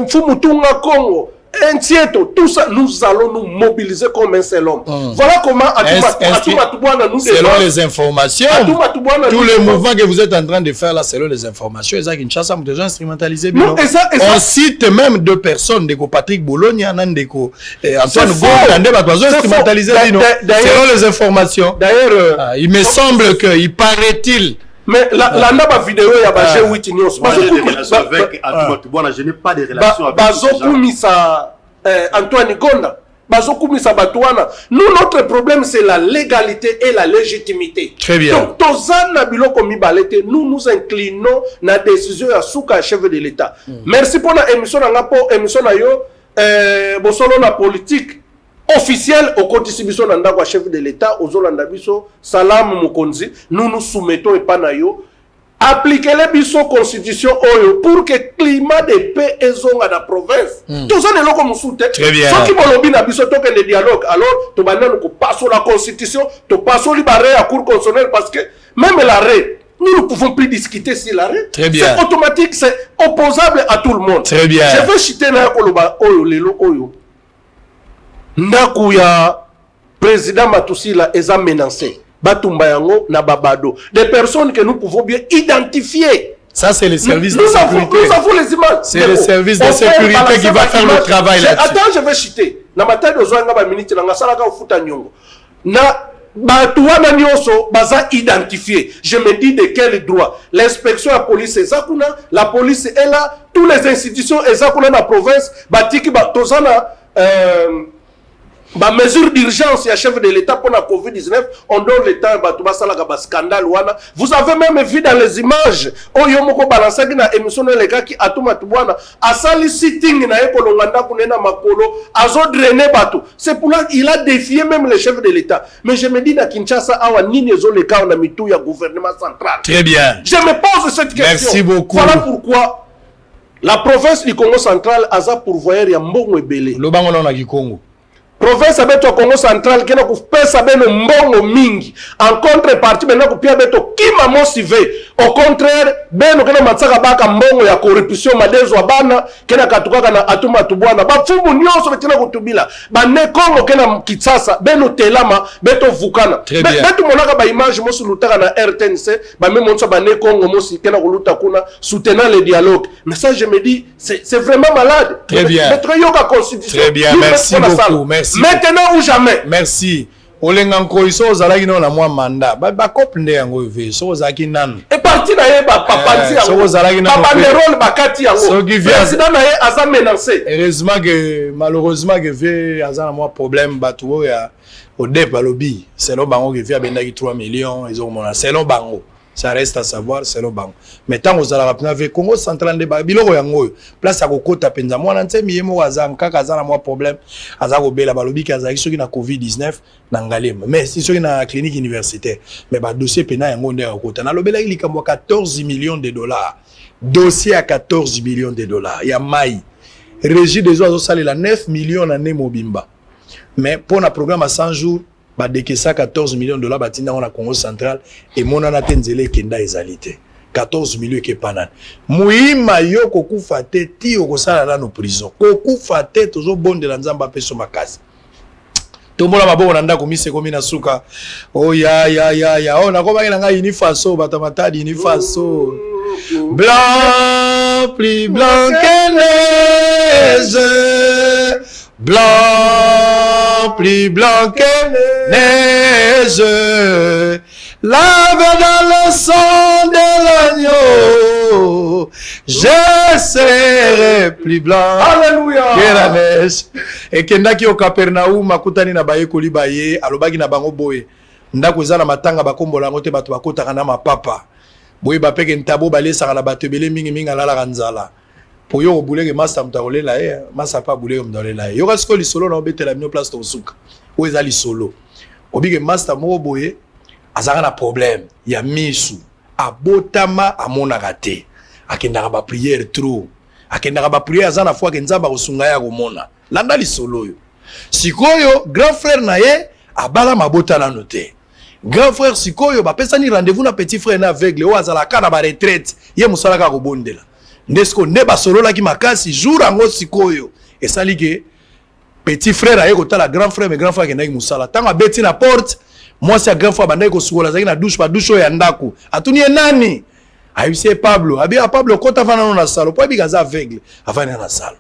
Mfumutunga Congo, Ntieto, tout ça, nous allons nous mobiliser comme un seul homme. Voilà comment Atoumatoubouane nous selon les informations, tous les mouvements que vous êtes en train de faire là, selon les informations, Kinshasa, vous déjà instrumentalisé. On cite même 2 personnes, Patrick Bologna, Nandeko, Antoine Gouandé, instrumentalisé. Selon les informations. D'ailleurs, il me semble que, il paraît-il, mais landa ba vidéo ya ba G8 news moi j'ai des relations avec Atouma je n'ai pas de relation avec bazokumisa Antoine Gonda bazokumisa batwana. Nous notre problème c'est la légalité et la légitimité. Très bien. Donc tozana biloko mibalete nous nous inclinons na décision ya suka chef de l'État. Merci pour la émission na ngapo émission na yo bosolo na politique officiel au contribution na ndako chef de l'État aux Olanda biso salam mukonzi nous nous soumettons et panayo appliquer les biso constitution oyo pour que climat de paix ezonga na province tout ça ne loko musute très bien ceux qui bolobi na biso toke le dialogue alors to banana ko passo la constitution to passo libéré à cour constitutionnelle parce que même l'arrêt nous ne pouvons plus discuter sur l'arrêt. Très bien. C'est automatique, c'est opposable à tout le monde. Très bien. Je veux citer na koloba oyo lelo oyo ndaku ya président Matusila eza menacé batumba yango na babado des personnes que nous pouvons bien identifier. Ça c'est le service de sécurité. Nous avons les images. C'est le service de sécurité qui va faire le travail là-dessus. Attends, je vais citer. Na matadi ozwanga ba minute na ngasala ka futa nyongo. Na batuana nyonso baza identifié. Je me dis de quel droit? L'inspection à police ezakuna, la police est là, toutes les institutions ezakuna na province, batiki batozana mesure d'urgence ya chef de l'État pour la COVID-19, on donne le temps à scandale. Vous avez même vu dans les images, Oyomoko Balansagi na émission les gars qui a tout matouana, a sali sitting na ekolonganda kunena makolo, azo drainer bateau. C'est pour là il a défié même le chef de l'État. Mais je me dis na Kinshasa awa nini zo le cas on a mis tout ya gouvernement central. Très bien. Je me pose cette question. Merci beaucoup. Voilà pourquoi la province du Congo central a pourvoyeur ya mbongo ebele. Lobango na Congo. Province abeto Congo central kena kupesa beno mbongo mingi en contrepartie beno kupia beto kima mosive au contraire beno kena matsaka baka mbongo ya corruption madezo abana kena katukaka na atuma tubwana bafumu nyonso betina kutubila bane Congo kena Kinshasa beno telama beto vukana beto monaka ba image mosu lutaka na RTNC ba même monso bane Congo mosi kena kuluta kuna soutenant le dialogue. Mais ça je me dis c'est vraiment malade. Très bien. Très bien, merci beaucoup. Merci. Maintenant ou jamais. Merci. Olenga nkoiso ozalaki na mwa mandat. Ba couple nde yango ve. So ozaki nan. Et parti na ye ba papanti yango. So ozalaki na. Papa de rôle bakati yango. So qui vient. Président na ye aza menacé. Heureusement que malheureusement que ve aza na mwa problème batu ya odep balobi. Selon bango que ve abendaki 3 millions ils ont mona. Selon bango. Ça reste à savoir, c'est le banc. Mais tant aux Arabes, avec Congo central de Babylone, yango place à Kokota penza moi nante miyemo azam kaka azana moi problème azako bela balobi kazaki soki na COVID-19 na ngalema. Mais si soki na clinique universitaire, mais ba dossier pena yango nde Kokota. Na lobela ili kamwa 14 millions de dollars. Dossier à 14 millions de dollars. Ya mai. Régie des oiseaux salela 9 millions na Mobimba. Mais pour un programme à 100 jours ba dekesa 14 millions de dollars batinda na Congo central et monana tenzele kenda ezalité 14 millions ke panane muima yo kokufa te ti okosala na no prison kokufa te tozo bonde la nzamba peso makasi tombola maboko na ndako mise komi na suka oh ya ona ko bangela nga unifaso batamatadi unifaso blanc plus blanc que neige blanc, plus blanc que neige, lave dans le sang de l'agneau, je serai plus blanc que la neige. Et kendaki au Capernaum makutani na baye koli baye alobaki na bango boye ndako eza na matanga bakombola ngote bato bakotaka na mapapa boye bapeke ntabo balesa na bato belé mingi alala kanzala. Pour yo boulé master mtaolé la massa pas boulé mtaolé la yo kasko li solo na obetela mino place to suka o ezali solo obige master mo boye azaka na problème ya misu abotama amona raté akendaka ba prière trop akendaka ba prière azana fois ke nzamba kosunga ya komona landa li solo yo sikoyo grand frère na ye abala mabota na noté grand frère sikoyo ba pesani rendez-vous na petit frère na aveugle o azala kana ba retraite ye musala ka kobondela Nesko neba solo la ki makasi jour ango sikoyo et ça ligue petit frère aye kota la grand frère mais grand frère kenaki musala tanga beti na porte moi c'est grand frère bandai ko sukola zaki na douche pa douche ya ndako atuni nani ayuse Pablo abi a Pablo kota fana na salo po bi gaza aveugle afana na salo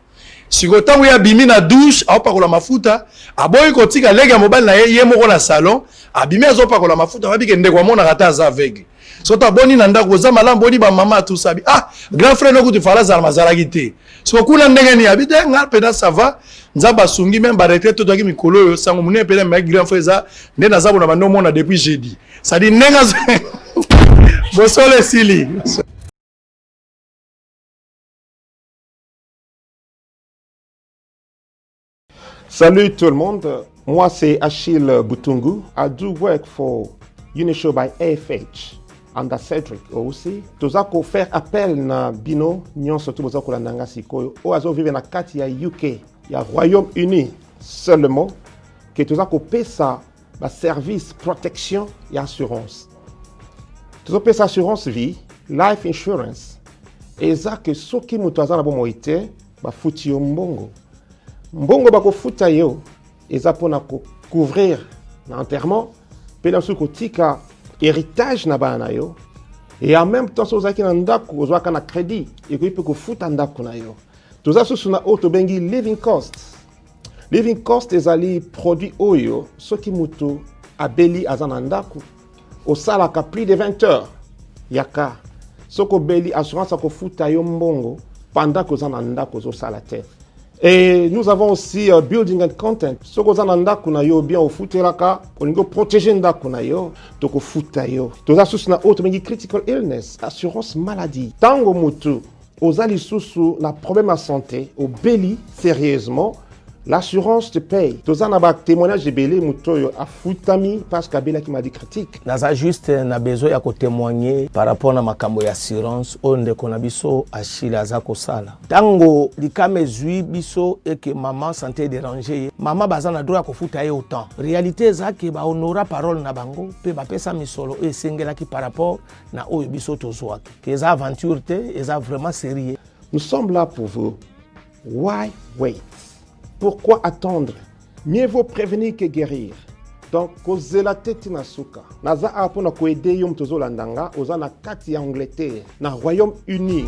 siko tangu ya bimi na douche aopa kola mafuta aboyi kotika lega mobile na ye moko na salon abimi azopa kola mafuta babi ke ndeko mona kata za aveugle sota boni na ndako za malam boni ba mama tout ça ah grand frère noko tu fala za mazalaki te so kuna ndenge ni habite nga pena ça va nzaba sungi même ba retraite to ki mikolo yo sango mune pena ma grand frère za ndena za bona bando mona depuis jeudi ça dit nenga bosole sili. Salut tout le monde, moi c'est Achille Butungu. I do work for Unishow by AFH and Cedric aussi. Tozako faire appel na bino nyonso tu bozako la nanga sikoyo. O azo vive na kati ya UK, ya Royaume-Uni seulement que tozako pesa ba service protection et assurance. Tozako pesa assurance vie, life insurance. Eza que soki mutu aza na bomo ite ba futi yo mbongo. Mbongo bako futa yo eza pona ko couvrir l'enterrement pe na suko tika héritage na bana yo et en même temps sozaki na ndako ozwaka na crédit et ko ko futa ndako na yo toza susu na auto bengi living cost ezali produit oyo soki mutu abeli azana ndako osalaka plus de 20 heures yaka soko beli assurance ko futa yo mbongo pendant que ozana ndako ozosala te. Et nous avons aussi building and content. Ce que vous avez yo bien au futelaka, on go protéger ndakuna yo, toko futa yo. Toza susu na auto mengi critical illness, assurance maladie. Tango mutu, ozali susu na problème à santé, au beli sérieusement, l'assurance te paye. Toza na ba témoignage de belé mutu yo afutami parce qu'abela qui m'a dit critique. Naza juste na besoin ya ko témoigner par rapport na makambo ya assurance onde kona biso Achille azako sala. Tango likame zui biso et que maman santé déranger, maman bazana droit ko futa ye autant. Réalité za ke ba honora parole na bango pe ba pesa misolo e sengela ki par rapport na oyo biso tozwa. Que za aventure te, eza vraiment sérieux. Nous sommes là pour vous. Why wait? Pourquoi attendre? Mieux vaut prévenir que guérir. Donc, kozela teti na suka. Naza apona ko aider yom tozo landanga, oza na kati ya Angleterre, na Royaume-Uni.